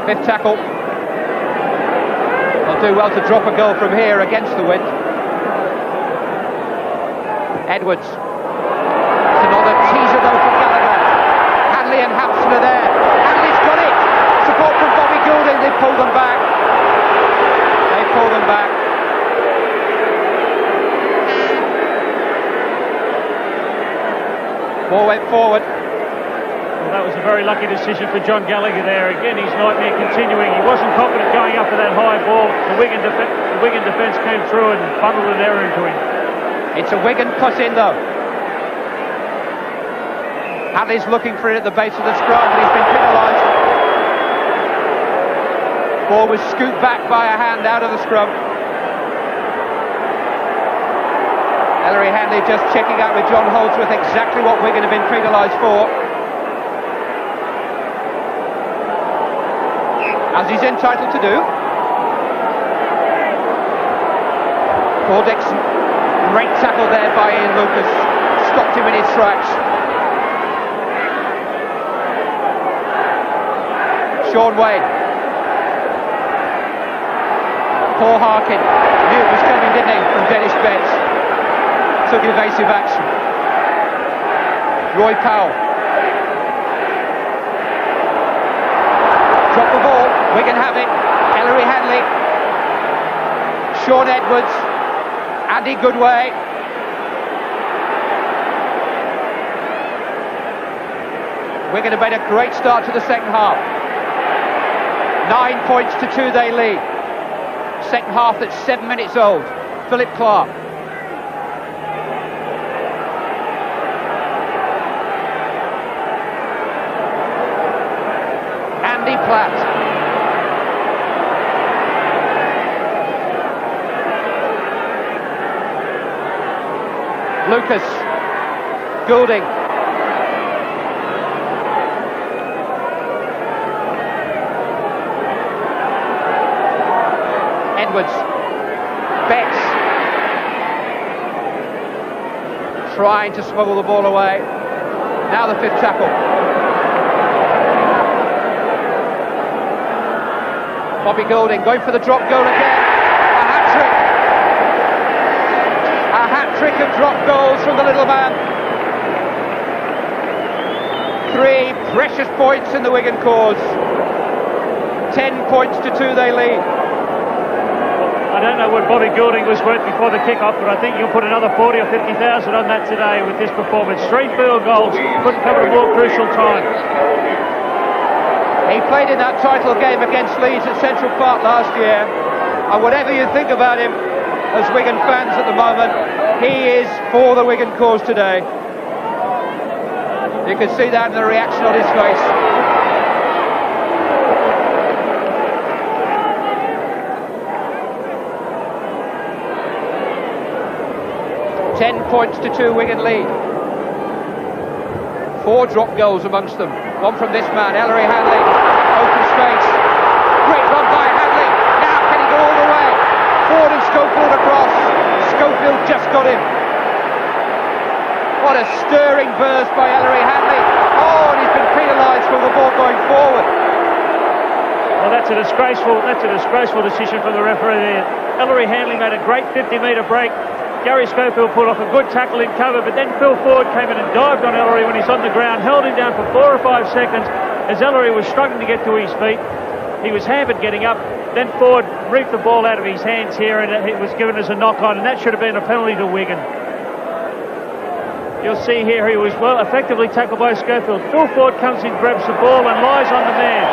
5th tackle. They'll do well to drop a goal from here against the wind. Edwards, it's another teaser though for Gallagher. Hanley and Hampson are there. Hanley's got it. Support from Bobby Goulding. They pull them back. Pull them back. Ball went forward. Well, that was a very lucky decision for John Gallagher there. Again, his nightmare continuing. He wasn't confident going up for that high ball. The Wigan defence came through and bundled an error into him. It's a Wigan push in though. Hadley's looking for it at the base of the scrum, but he's been penalised. Ball was scooped back by a hand out of the scrum. Ellery Hanley just checking out with John Holdsworth exactly what Wigan have been penalised for. As he's entitled to do. Paul Dixon, great tackle there by Ian Lucas. Stopped him in his tracks. Sean Wade. Paul Harkin knew it was coming, didn't he, from Dennis Betts. Took evasive action. Roy Powell. Drop the ball. Wigan have it. Ellery Hanley. Sean Edwards. Andy Goodway. Wigan have made a great start to the second half. 9 points to 2 they lead. Second half that's 7 minutes old. Philip Clark. Andy Platt. Lucas. Goulding. Edwards. Betts. Trying to smuggle the ball away. Now the 5th tackle. Bobby Goulding going for the drop goal again. A hat-trick. A hat-trick of drop goals from the little man. 3 precious points in the Wigan cause. 10 points to 2 they lead. I don't know what Bobby Goulding was worth before the kick-off, but I think you'll put another 40 or 50,000 on that today with this performance. 3 field goals, couldn't come at a more crucial time. He played in that title game against Leeds at Central Park last year, and whatever you think about him as Wigan fans at the moment, he is for the Wigan cause today. You can see that in the reaction on his face. Points to 2 Wigan lead. 4 drop goals amongst them. One from this man, Ellery Hanley. Open space. Great run by Hanley. Now can he go all the way? Ford and Schofield across. Schofield just got him. What a stirring burst by Ellery Hanley. Oh, and he's been penalised for the ball going forward. Well, that's a disgraceful decision from the referee there. Ellery Hanley made a great 50-metre break. Gary Schofield pulled off a good tackle in cover, but then Phil Ford came in and dived on Ellery when he's on the ground, held him down for 4 or 5 seconds as Ellery was struggling to get to his feet. He was hampered getting up. Then Ford reaped the ball out of his hands here, and it was given as a knock-on, and that should have been a penalty to Wigan. You'll see here he was well effectively tackled by Schofield. Phil Ford comes in, grabs the ball and lies on the man.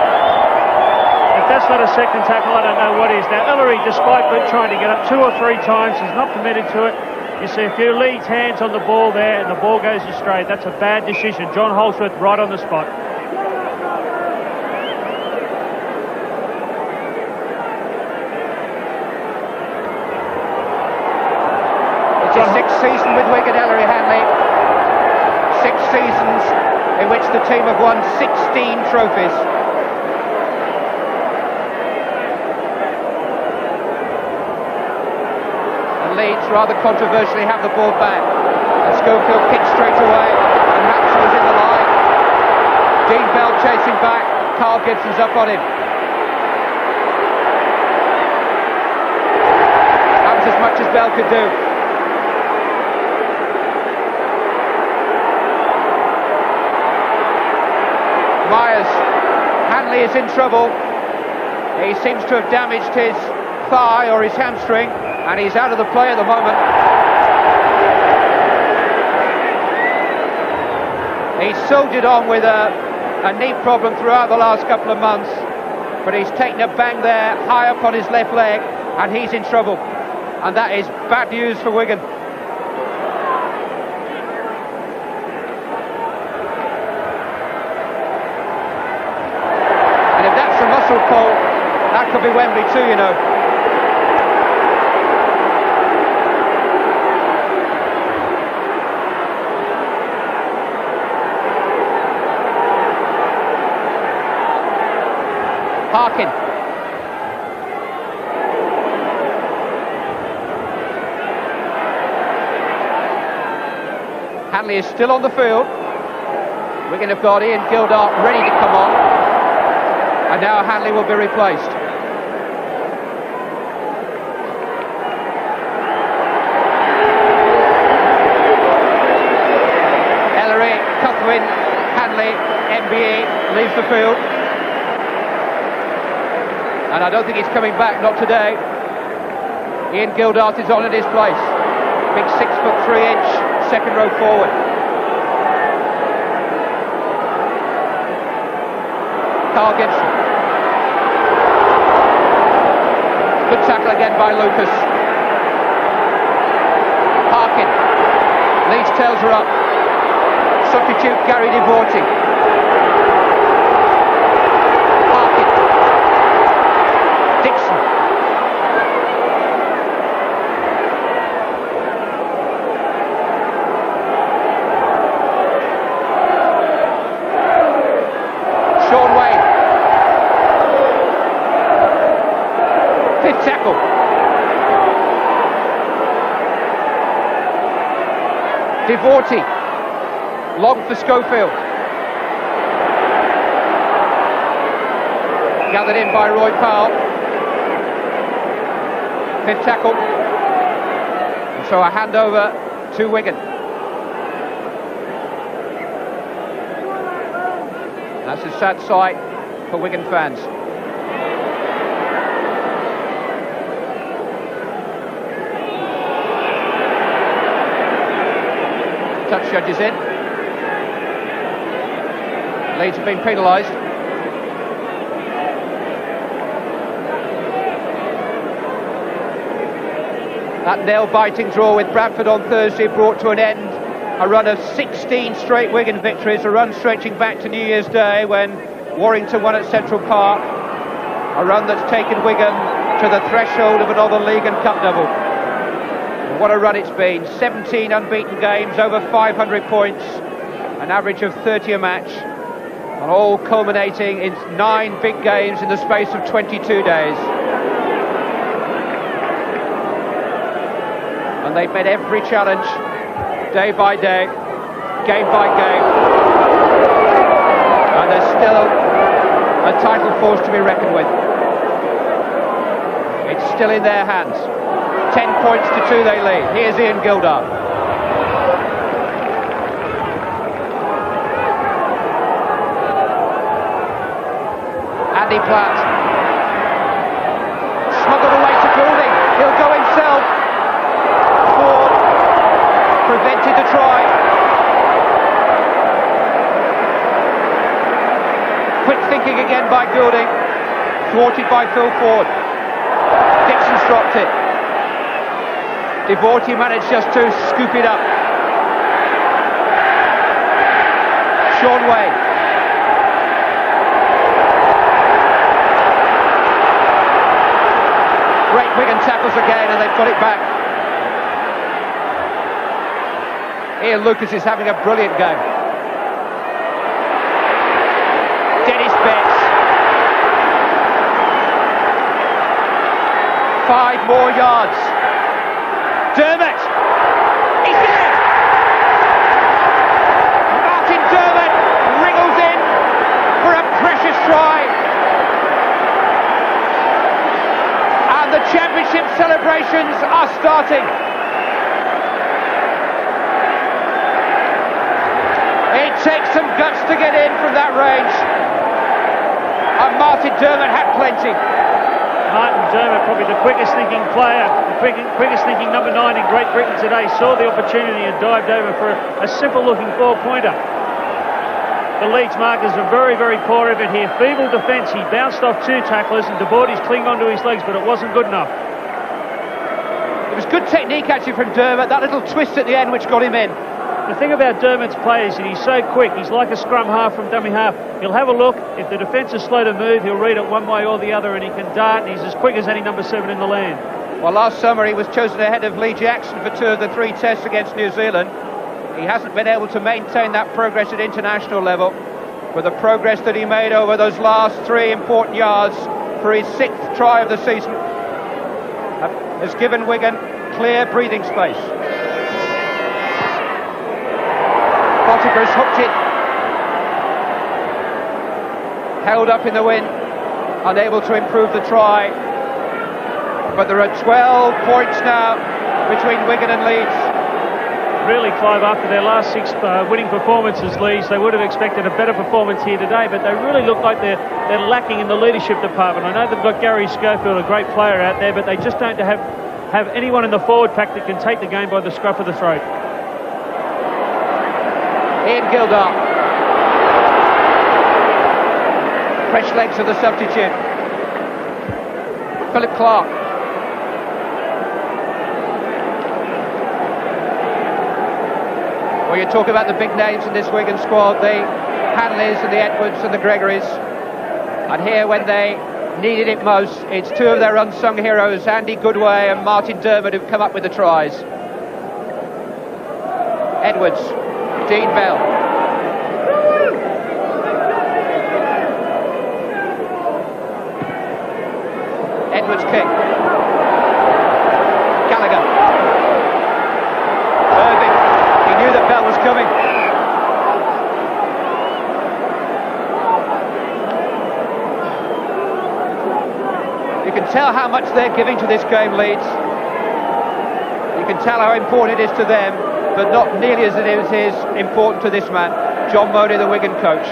If that's not a second tackle, I don't know what is. Now Ellery, despite trying to get up 2 or 3 times, is not permitted to it. You see a few Leeds hands on the ball there, and the ball goes astray. That's a bad decision. John Holsworth right on the spot. It's his sixth season with Wigan, Ellery Hanley. 6 seasons in which the team have won 16 trophies. Leeds rather controversially have the ball back, and Schofield kicks straight away, and Hampson is in the line. Dean Bell chasing back, Carl Gibson's up on him. That was as much as Bell could do. Myers, Hanley is in trouble. He seems to have damaged his thigh or his hamstring, and he's out of the play at the moment. He's soldiered on with a knee problem throughout the last couple of months, but he's taken a bang there high up on his left leg, and he's in trouble, and that is bad news for Wigan. And if that's a muscle pull, that could be Wembley too, you know. Harkin. Hanley is still on the field. Wigan have got Ian Gildart ready to come on, and now Hanley will be replaced. Ellery, Cuthwin, Hanley, MBE leaves the field. And I don't think he's coming back, not today. Ian Gildart is on in his place. Big 6'3" second row forward. Carl Gibson. Good tackle again by Lucas. Harkin. Leeds tails her up. Substitute Gary Devorty. Tackle. Devorty. Long for Schofield. Gathered in by Roy Powell. 5th tackle. And so a handover to Wigan. That's a sad sight for Wigan fans. Touch judges in. Leeds have been penalised. That nail-biting draw with Bradford on Thursday brought to an end a run of 16 straight Wigan victories, a run stretching back to New Year's Day when Warrington won at Central Park, a run that's taken Wigan to the threshold of another league and cup double. What a run it's been. 17 unbeaten games, over 500 points, an average of 30 a match, and all culminating in 9 big games in the space of 22 days. And they've met every challenge, day by day, game by game, and there's still a title force to be reckoned with. It's still in their hands. 10 points to 2 they lead. Here's Ian Gildart. Andy Platt. Smuggled away to Goulding. He'll go himself. Ford prevented the try. Quick thinking again by Goulding. Thwarted by Phil Ford. Dixon's dropped it. Devorti managed just to scoop it up. Sean Way. Great Wigan tackles again, and they've got it back. Ian Lucas is having a brilliant game. Dennis Betts. 5 more yards. Dermot. He's there. Martin Dermot wriggles in for a precious try. And the championship celebrations are starting. It takes some guts to get in from that range. And Martin Dermot had plenty. Martin Dermot, probably the quickest thinking player, the quickest thinking number 9 in Great Britain today, saw the opportunity and dived over for a simple looking 4-pointer. The Leeds markers are very, very poor effort here. Feeble defence. He bounced off 2 tacklers and Devorti's clinging onto his legs, but it wasn't good enough. It was good technique actually from Dermot, that little twist at the end which got him in. The thing about Dermot's play is that he's so quick. He's like a scrum half from dummy half. He'll have a look. If the defence is slow to move, he'll read it one way or the other, and he can dart, and he's as quick as any number 7 in the land. Well, last summer he was chosen ahead of Lee Jackson for 2 of the 3 tests against New Zealand. He hasn't been able to maintain that progress at international level, but the progress that he made over those last 3 important yards for his 6th try of the season has given Wigan clear breathing space. Pottiger's hooked it, held up in the wind, unable to improve the try. But there are 12 points now between Wigan and Leeds. Really, Clive, after their last 6 winning performances, Leeds, they would have expected a better performance here today, but they really look like they're lacking in the leadership department. I know they've got Gary Schofield, a great player out there, but they just don't have anyone in the forward pack that can take the game by the scruff of the throat. Ian Gildart. Fresh legs of the substitute. Philip Clark. Well, you talk about the big names in this Wigan squad, the Hanleys and the Edwards and the Gregorys. And here, when they needed it most, it's 2 of their unsung heroes, Andy Goodway and Martin Dermot, who've come up with the tries. Edwards. Dean Bell. Edwards kick. Gallagher. Irving. He knew that Bell was coming. You can tell how much they're giving to this game, Leeds. You can tell how important it is to them, but not nearly as it is important to this man, John Mooney, the Wigan coach.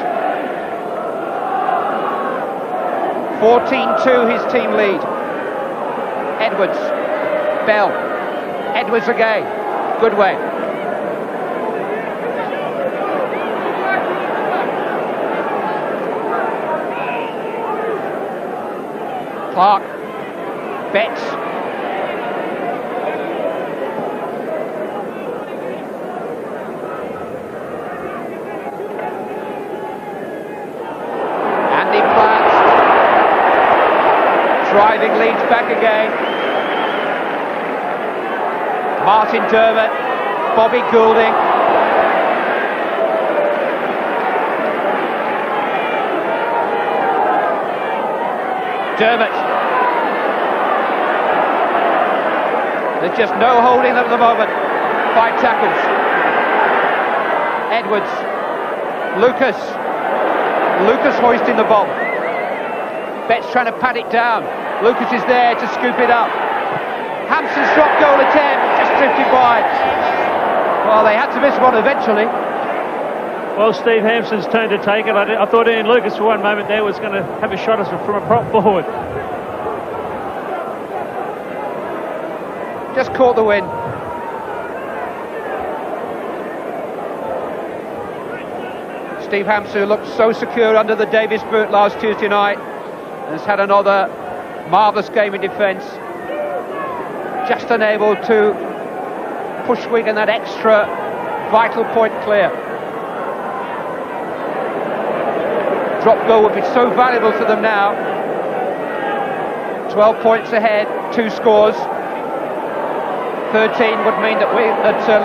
14-2 his team lead. Edwards, Bell, Edwards again, Goodway. Clark, Betts. Driving Leeds back again. Martin Dermot, Bobby Goulding. Dermot. There's just no holding them at the moment. 5 tackles. Edwards. Lucas hoisting the bomb. Betts trying to pat it down. Lucas is there to scoop it up. Hampson's drop goal attempt, just drifted wide. Well, they had to miss one eventually. Well, Steve Hampson's turn to take it. I thought Ian Lucas for one moment there was going to have a shot from a prop forward. Just caught the wind. Steve Hampson, who looked so secure under the Davis boot last Tuesday night, has had another marvellous game in defence. Just unable to push Wigan that extra vital point clear. Drop goal would be so valuable to them now. 12 points ahead, 2 scores. 13 would mean that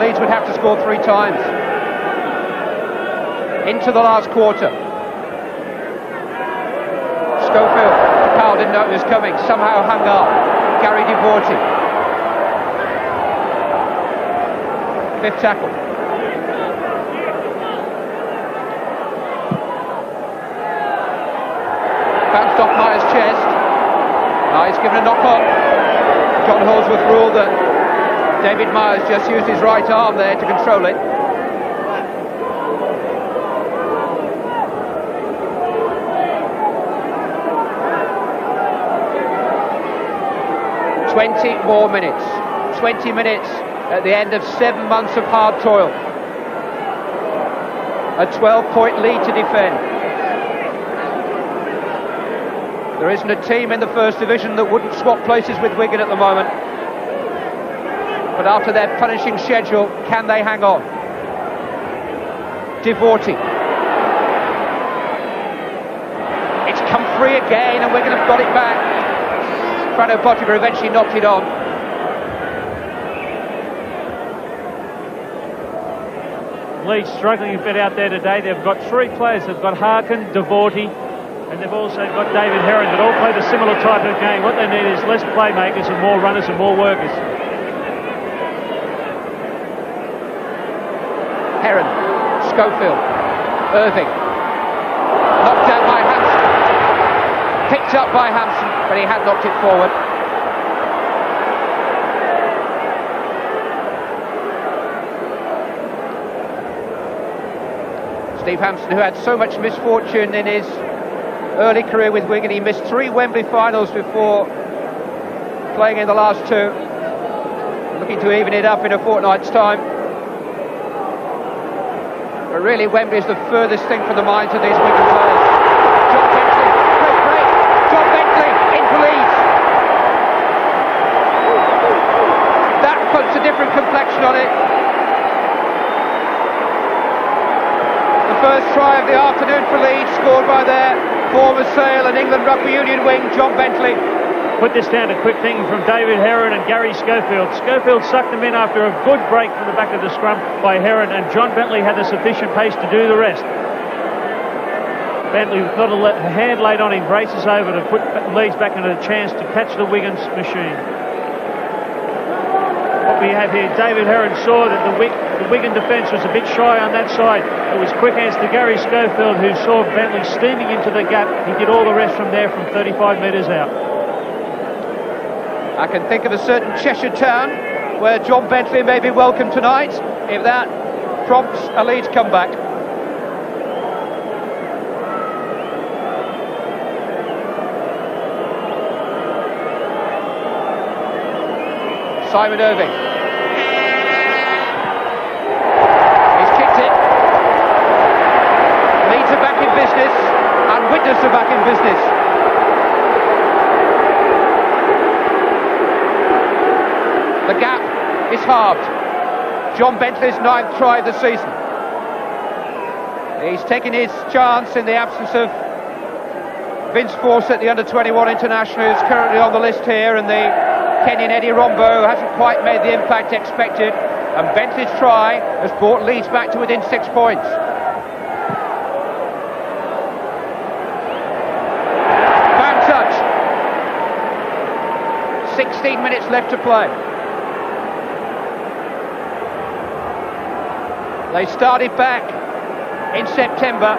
Leeds would have to score 3 times. Into the last quarter. Schofield, Powell didn't know it was coming, somehow hung up. Gary Devorty. 5th tackle. Bounced off Myers' chest. Now he's given a knock on. John Holdsworth ruled that David Myers just used his right arm there to control it. More minutes. 20 minutes at the end of 7 months of hard toil. A 12-point lead to defend. There isn't a team in the First Division that wouldn't swap places with Wigan at the moment. But after their punishing schedule, can they hang on? Devorty. It's come free again and Wigan have got it back. Frano Botica eventually knocked it on. Leeds struggling a bit out there today. They've got 3 players. They've got Harkin, Devorty, and they've also got David Heron that all play the similar type of game. What they need is less playmakers and more runners and more workers. Heron, Schofield, Irving. Knocked out by Hansen. Picked up by Hansen, but he had knocked it forward. Steve Hampson, who had so much misfortune in his early career with Wigan, he missed 3 Wembley finals before playing in the last 2. Looking to even it up in a fortnight's time. But really, Wembley is the furthest thing from the minds of these Wigan players. John Bentley, great break. John Bentley into Leeds. That puts a different complexion on it. The first try of the afternoon for Leeds, scored by their former Sale and England Rugby Union wing, John Bentley. Put this down to quick thinking from David Heron and Gary Schofield. Schofield sucked them in after a good break from the back of the scrum by Heron, and John Bentley had the sufficient pace to do the rest. Bentley got a hand laid on him, braces over to put Leeds back into a chance to catch the Wigan's machine. What we have here, David Heron saw that the Wigan defence was a bit shy on that side. It was quick hands to Gary Schofield, who saw Bentley steaming into the gap. He did all the rest from there from 35 metres out. I can think of a certain Cheshire town where John Bentley may be welcome tonight, if that prompts a Leeds comeback. Simon Irving. He's kicked it. Leeds are back in business, and Widnes are back in business. The gap is halved. John Bentley's 9th try of the season. He's taken his chance in the absence of Vince Fawcett, the under-21 international, who's currently on the list here, and the Kenyan Eddie Rombo hasn't quite made the impact expected, and Bentley's try has brought Leeds back to within 6 points. Bam touch. 16 minutes left to play. They started back in September,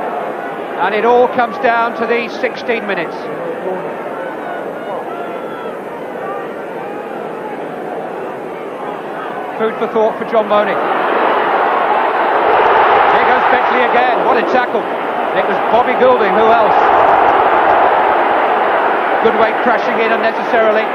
and it all comes down to these 16 minutes. Food for thought for John Mooney. Here goes Bentley again. What a tackle. It was Bobby Goulding, who else? Goodway crashing in unnecessarily.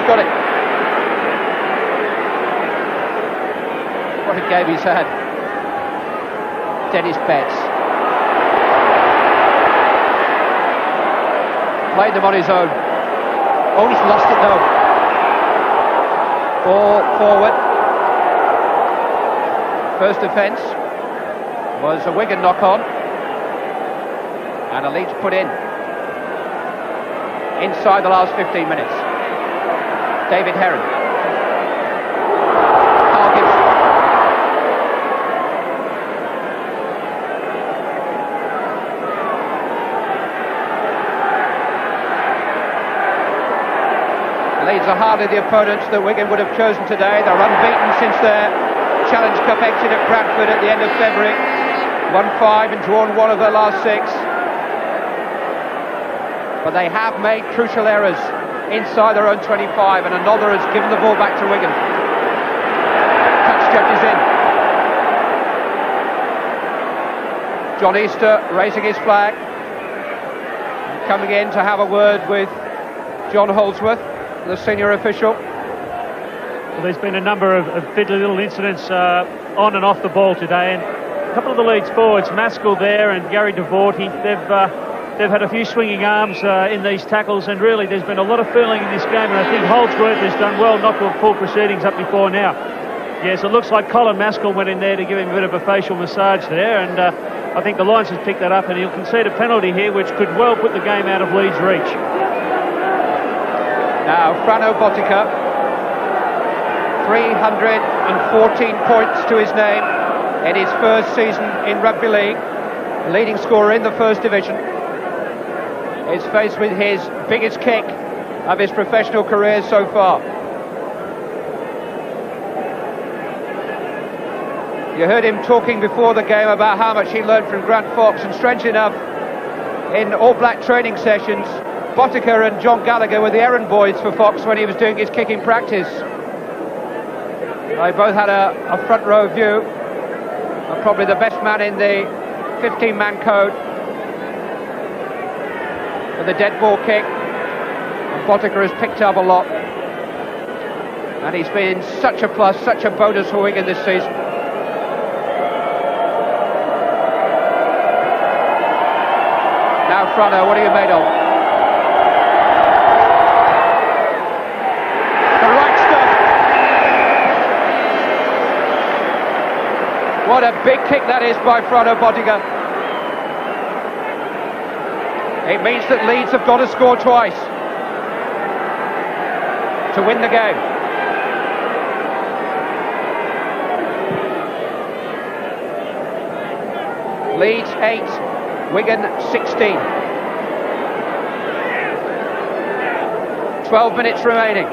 got it. What a game he's had. Dennis Betts. Played them on his own. Oh, he's lost it though. Ball forward. First offence was a Wigan knock-on. And a Leeds put in. Inside the last 15 minutes. David Heron. Carl Gibson. Leeds are hardly the opponents that Wigan would have chosen today. They're unbeaten since their Challenge Cup exit at Bradford at the end of February. Won 5 and drawn 1 of their last 6. But they have made crucial errors inside their own 25, and another has given the ball back to Wigan. Touch check is in. John Easter raising his flag, coming in to have a word with John Holdsworth, the senior official. Well, there's been a number of fiddly little incidents on and off the ball today, and a couple of the Leeds forwards, Maskell there and Gary Devorty, they've had a few swinging arms in these tackles, and really there's been a lot of feeling in this game, and I think Holdsworth has done well not to have pulled proceedings up before now. Yes, it looks like Colin Maskell went in there to give him a bit of a facial massage there, and I think the Lions has picked that up, and he'll concede a penalty here which could well put the game out of Leeds' reach. Now Frano Botica, 314 points to his name in his first season in rugby league, leading scorer in the First Division, is faced with his biggest kick of his professional career so far. You heard him talking before the game about how much he learned from Grant Fox, and strangely enough, in All Black training sessions, Botica and John Gallagher were the errand boys for Fox when he was doing his kicking practice. They both had a front row view of probably the best man in the 15-man code for the dead ball kick. And Botica has picked up a lot, and he's been such a plus, such a bonus for Wigan this season. Now Frano, what are you made of? The right stuff. What a big kick that is by Frano Botica. It means that Leeds have got to score twice to win the game. Leeds 8, Wigan 16. 12 minutes remaining.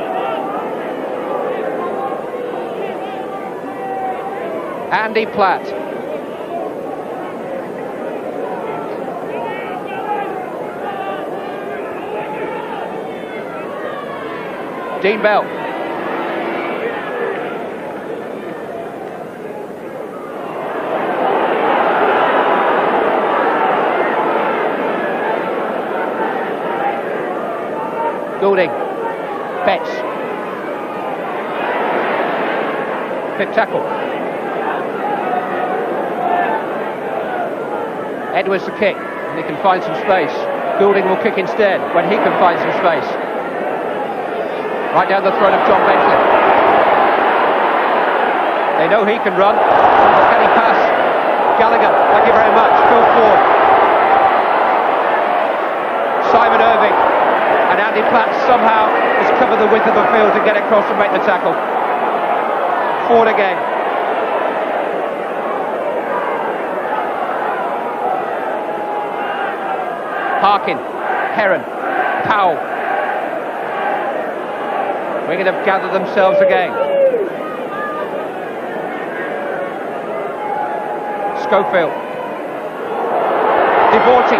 Andy Platt. Dean Bell. Goulding. Betts. Fit tackle. Edwards the kick, and he can find some space. Goulding will kick instead when he can find some space. Right down the throat of John Bentley. They know he can run. Can he pass? Gallagher, thank you very much. Phil Ford. Simon Irving. And Andy Platt somehow has covered the width of the field to get across and make the tackle. Ford again. Harkin, Heron, Powell. Wigan have gathered themselves again. Schofield. Devorty.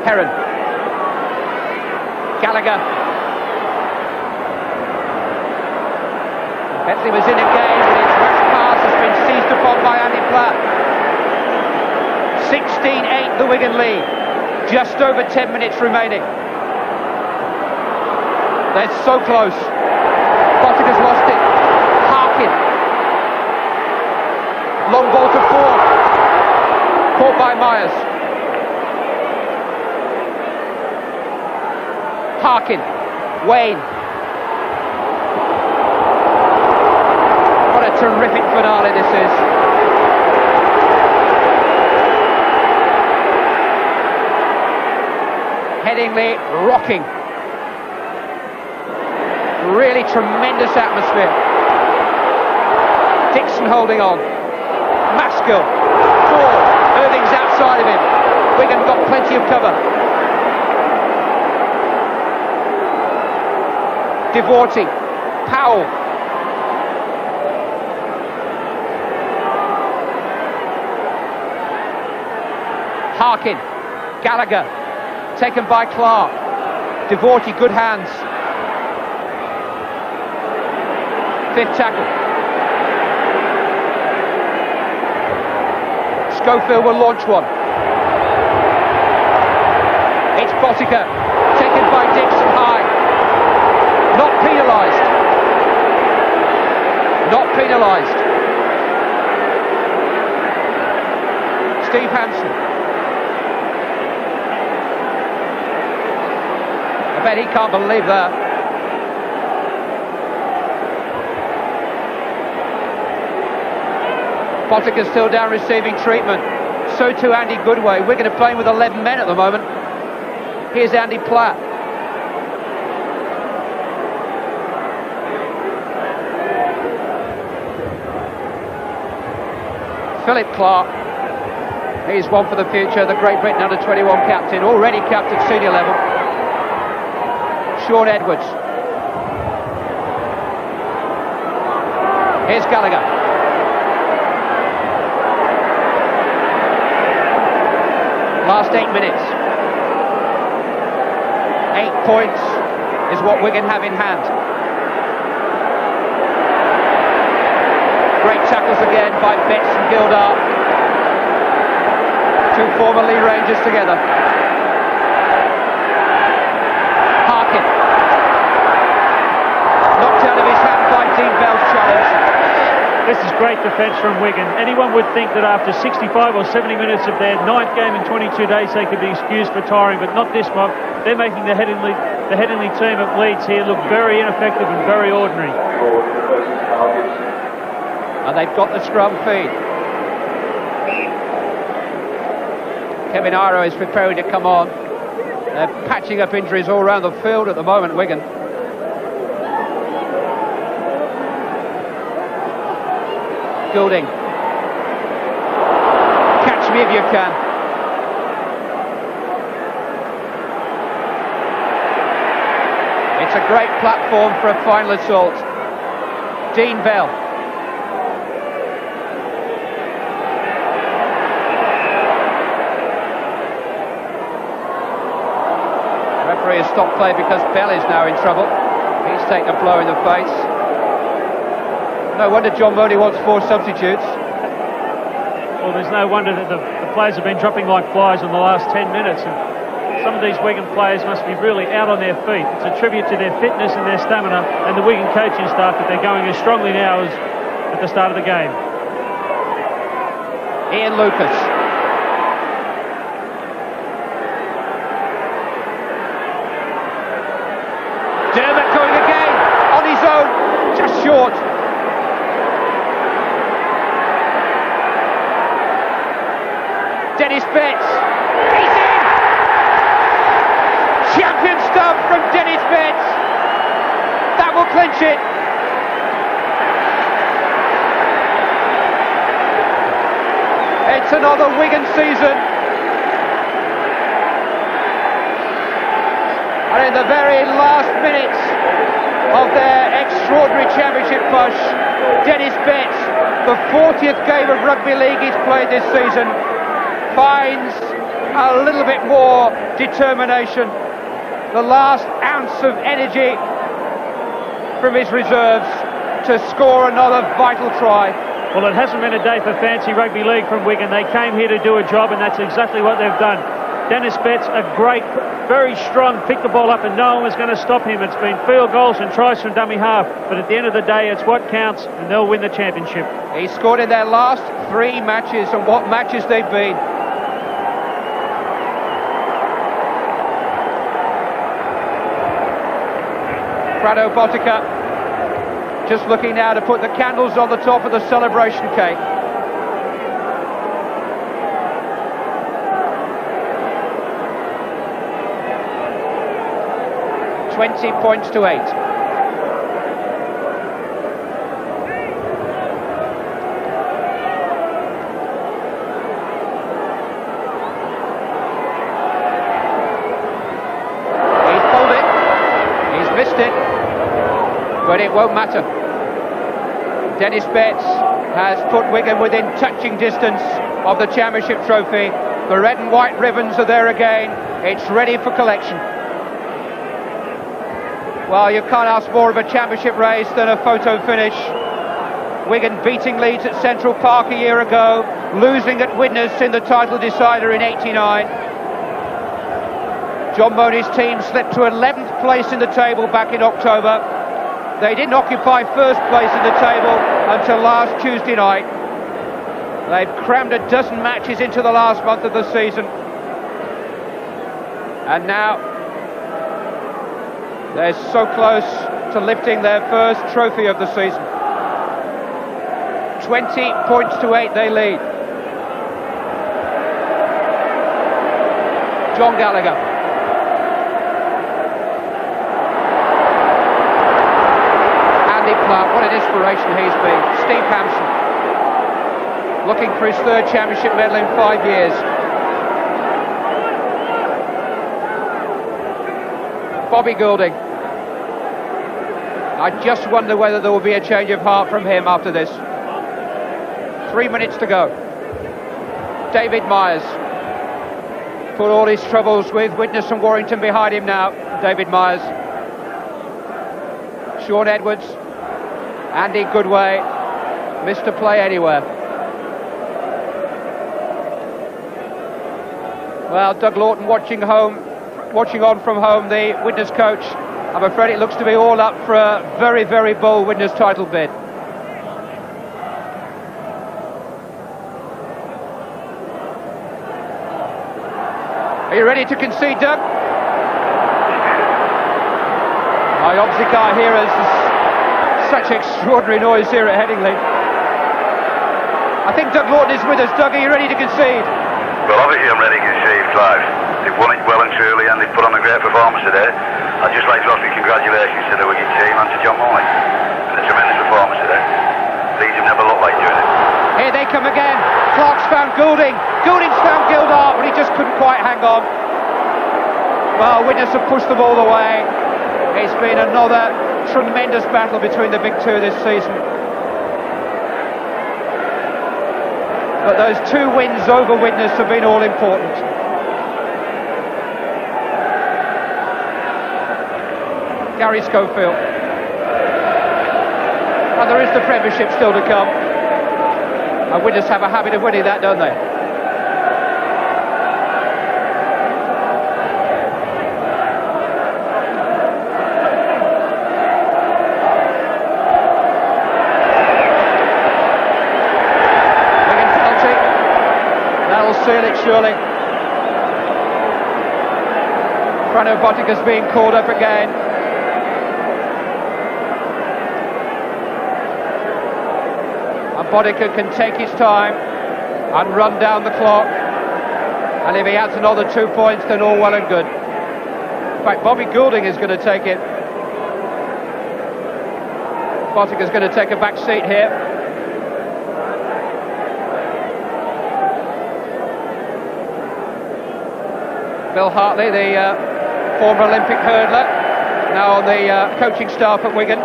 Heron. Gallagher. Bentley was in again, but his rush pass has been seized upon by Andy Platt. 16-8 the Wigan lead. Just over 10 minutes remaining. They're so close. Botica's lost it. Harkin. Long ball to Ford. Caught by Myers. Harkin. Wayne. What a terrific finale this is. Headingley rocking. Really tremendous atmosphere. Dixon holding on. Maskell. Ford. Irving's outside of him. Wigan got plenty of cover. Devorty. Powell. Harkin. Gallagher. Taken by Clark. Devorty, good hands. Fifth tackle. Schofield will launch one. It's Botica, taken by Dixon high. Not penalised. Not penalised. Steve Hansen. I bet he can't believe that. Botica's still down receiving treatment. So too Andy Goodway. Wigan are playing with 11 men at the moment. Here's Andy Platt. Philip Clark. He's one for the future. The Great Britain under-21 captain. Already capped at senior level. Sean Edwards. Here's Gallagher. Last 8 minutes. 8 points is what Wigan have in hand. Great tackles again by Betts and Gildart. Two former Lee Rangers together. Harkin. Knocked out of his hand by Dean Bell's challenge. This is great defence from Wigan. Anyone would think that after 65 or 70 minutes of their 9th game in 22 days they could be excused for tiring, but not this mob. They're making the Headingley team at Leeds here look very ineffective and very ordinary. And they've got the scrum feed. Kevin Iro is preparing to come on. They're patching up injuries all around the field at the moment, Wigan. Goulding. Catch me if you can. It's a great platform for a final assault. Dean Bell. The referee has stopped play because Bell is now in trouble. He's taken a blow in the face. No wonder John Mooney wants 4 substitutes. Well, there's no wonder that the players have been dropping like flies in the last 10 minutes. And some of these Wigan players must be really out on their feet. It's a tribute to their fitness and their stamina and the Wigan coaching staff that they're going as strongly now as at the start of the game. Ian Lucas. Dermot going again on his own, just short. Dennis Betts, he's in! Champion stuff from Dennis Betts. That will clinch it. It's another Wigan season. And in the very last minutes of their extraordinary championship push, Dennis Betts, the 40th game of rugby league he's played this season, finds a little bit more determination, the last ounce of energy from his reserves to score another vital try. Well, it hasn't been a day for fancy rugby league from Wigan. They came here to do a job, and that's exactly what they've done. Dennis Betts, a great, very strong, picked the ball up and no one was going to stop him. It's been field goals and tries from dummy half, but at the end of the day, it's what counts, and they'll win the championship. He scored in their last 3 matches, and what matches they've been. Frano Botica just looking now to put the candles on the top of the celebration cake. $20 points to 8. He's pulled it. He's missed it. But it won't matter. Dennis Betts has put Wigan within touching distance of the championship trophy. The red and white ribbons are there again. It's ready for collection. Well, you can't ask more of a championship race than a photo finish. Wigan beating Leeds at Central Park a year ago, losing at Widnes in the title decider in '89. John Money's team slipped to 11th place in the table back in October. They didn't occupy first place in the table until last Tuesday night. They've crammed a dozen matches into the last month of the season. And now they're so close to lifting their first trophy of the season. 20 points to 8 they lead. John Gallagher. What an inspiration he's been. Steve Hampson, looking for his 3rd championship medal in 5 years. Bobby Goulding. I just wonder whether there will be a change of heart from him after this. 3 minutes to go. David Myers. Put all his troubles with Widnes and Warrington behind him now. David Myers. Sean Edwards. Andy Goodway missed a play anywhere. Well, Doug Lawton watching on from home, the Widnes coach. I'm afraid it looks to be all up for a very, very bold Widnes title bid. Are you ready to concede, Doug? My obviously can't hear us. Such extraordinary noise here at Headingley. I think Doug Lawton is with us. Doug, are you ready to concede? Well, obviously I'm ready to concede, Clive. They've won it well and truly, and they've put on a great performance today. I'd just like to offer congratulations to the Wigan team and to John Morley. A tremendous performance today. Leeds have never looked like doing it. Here they come again. Clark's found Goulding. Goulding's found Gildart, but he just couldn't quite hang on. Well, Widnes have pushed the ball away. It's been another tremendous battle between the big two this season. But those 2 wins over Widnes have been all important. Gary Schofield. And there is the Premiership still to come. And Widnes have a habit of winning that, don't they? Seal it surely. Frano Botica's being called up again. And Botica can take his time and run down the clock. And if he adds another 2 points, then all well and good. In fact, Bobby Goulding is going to take it. Botica's going to take a back seat here. Bill Hartley, the former Olympic hurdler, now on the coaching staff at Wigan,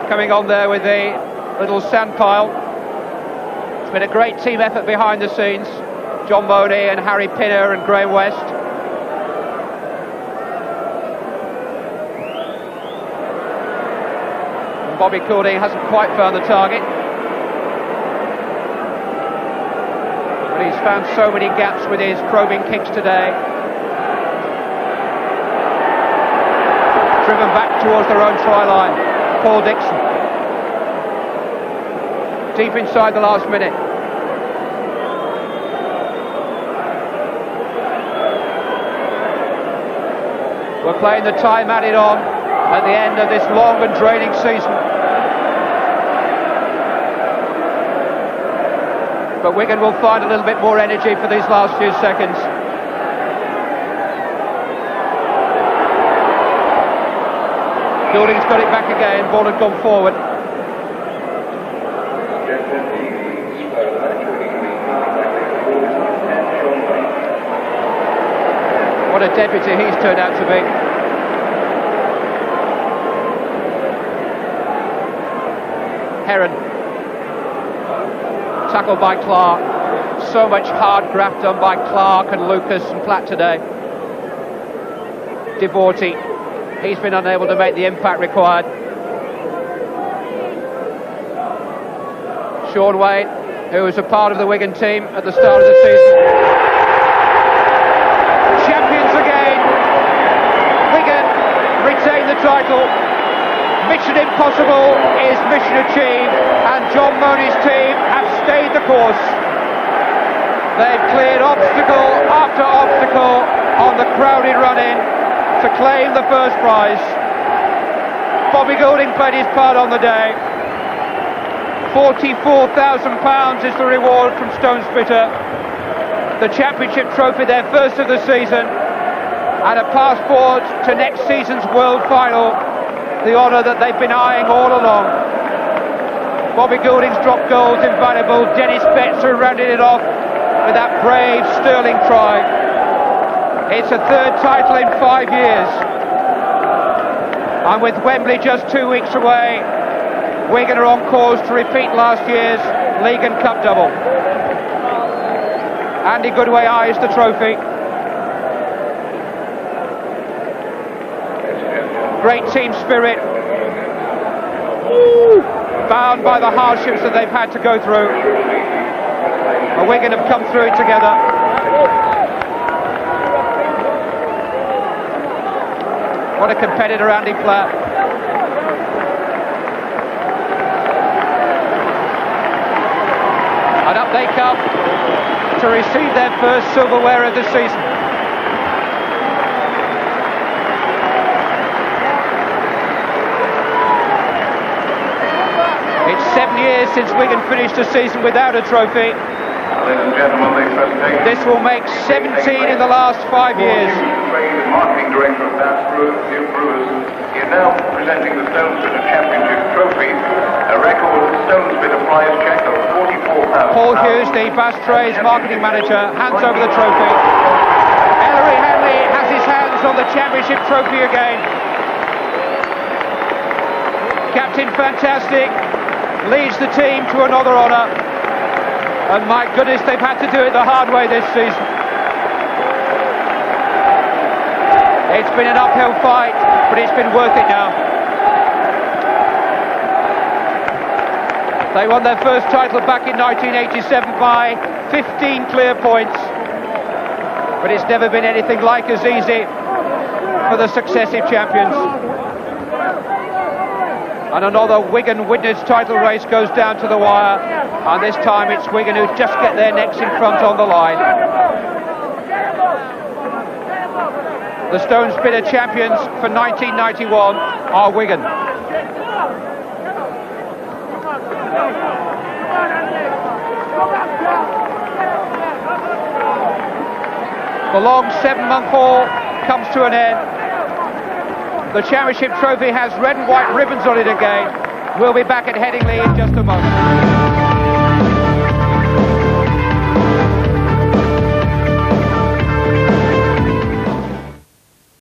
coming on there with the little sand pile. It's been a great team effort behind the scenes. John Money and Harry Pinner and Graham West. And Bobby Goulding hasn't quite found the target. But he's found so many gaps with his probing kicks today. driven back towards their own try line. Paul Dixon. Deep inside the last minute. We're playing the time added on at the end of this long and draining season. But Wigan will find a little bit more energy for these last few seconds. Goulding's got it back again, ball had gone forward. What a deputy he's turned out to be. Heron. Tackled by Clark. So much hard graft done by Clark and Lucas and Platt today. Devorty. He's been unable to make the impact required. Sean Wayne, who was a part of the Wigan team at the start of the season. Champions again. Wigan retain the title. Mission impossible is mission achieved, and John Mooney's team have stayed the course. They've cleared obstacle after obstacle on the crowded run-in to claim the first prize. Bobby Goulding played his part on the day. £44,000 is the reward from Stone Spitter. The championship trophy, their first of the season, and a passport to next season's world final, the honour that they've been eyeing all along. Bobby Goulding's drop goal's invaluable. Dennis Betzer rounded it off with that brave sterling try. It's a third title in 5 years. And with Wembley just 2 weeks away, Wigan are on course to repeat last year's League and Cup double. Andy Goodway eyes the trophy. Great team spirit. Bound by the hardships that they've had to go through. And Wigan have come through it together. What a competitor, Andy Platt. And up they come to receive their first silverware of the season. It's 7 years since Wigan finished a season without a trophy. Ladies and gentlemen, the presentation. This will make 17 in the last 5 years. Marketing Director of Bass Brewers is now presenting the Stone Spitter Championship Trophy, a record Stone Spitter prize check of £44,000. Paul Hughes, the Bass Trays marketing manager, hands over the trophy. Ellery Hanley has his hands on the championship trophy again. Captain Fantastic leads the team to another honour. And my goodness, they've had to do it the hard way this season. It's been an uphill fight, but it's been worth it now. They won their first title back in 1987 by 15 clear points. But it's never been anything like as easy for the successive champions. And another Wigan Widnes title race goes down to the wire, and this time it's Wigan who just get their necks in front on the line. The Stone Spitter champions for 1991 are Wigan. The long 7-month haul comes to an end. The championship trophy has red and white ribbons on it again. We'll be back at Headingley in just a moment.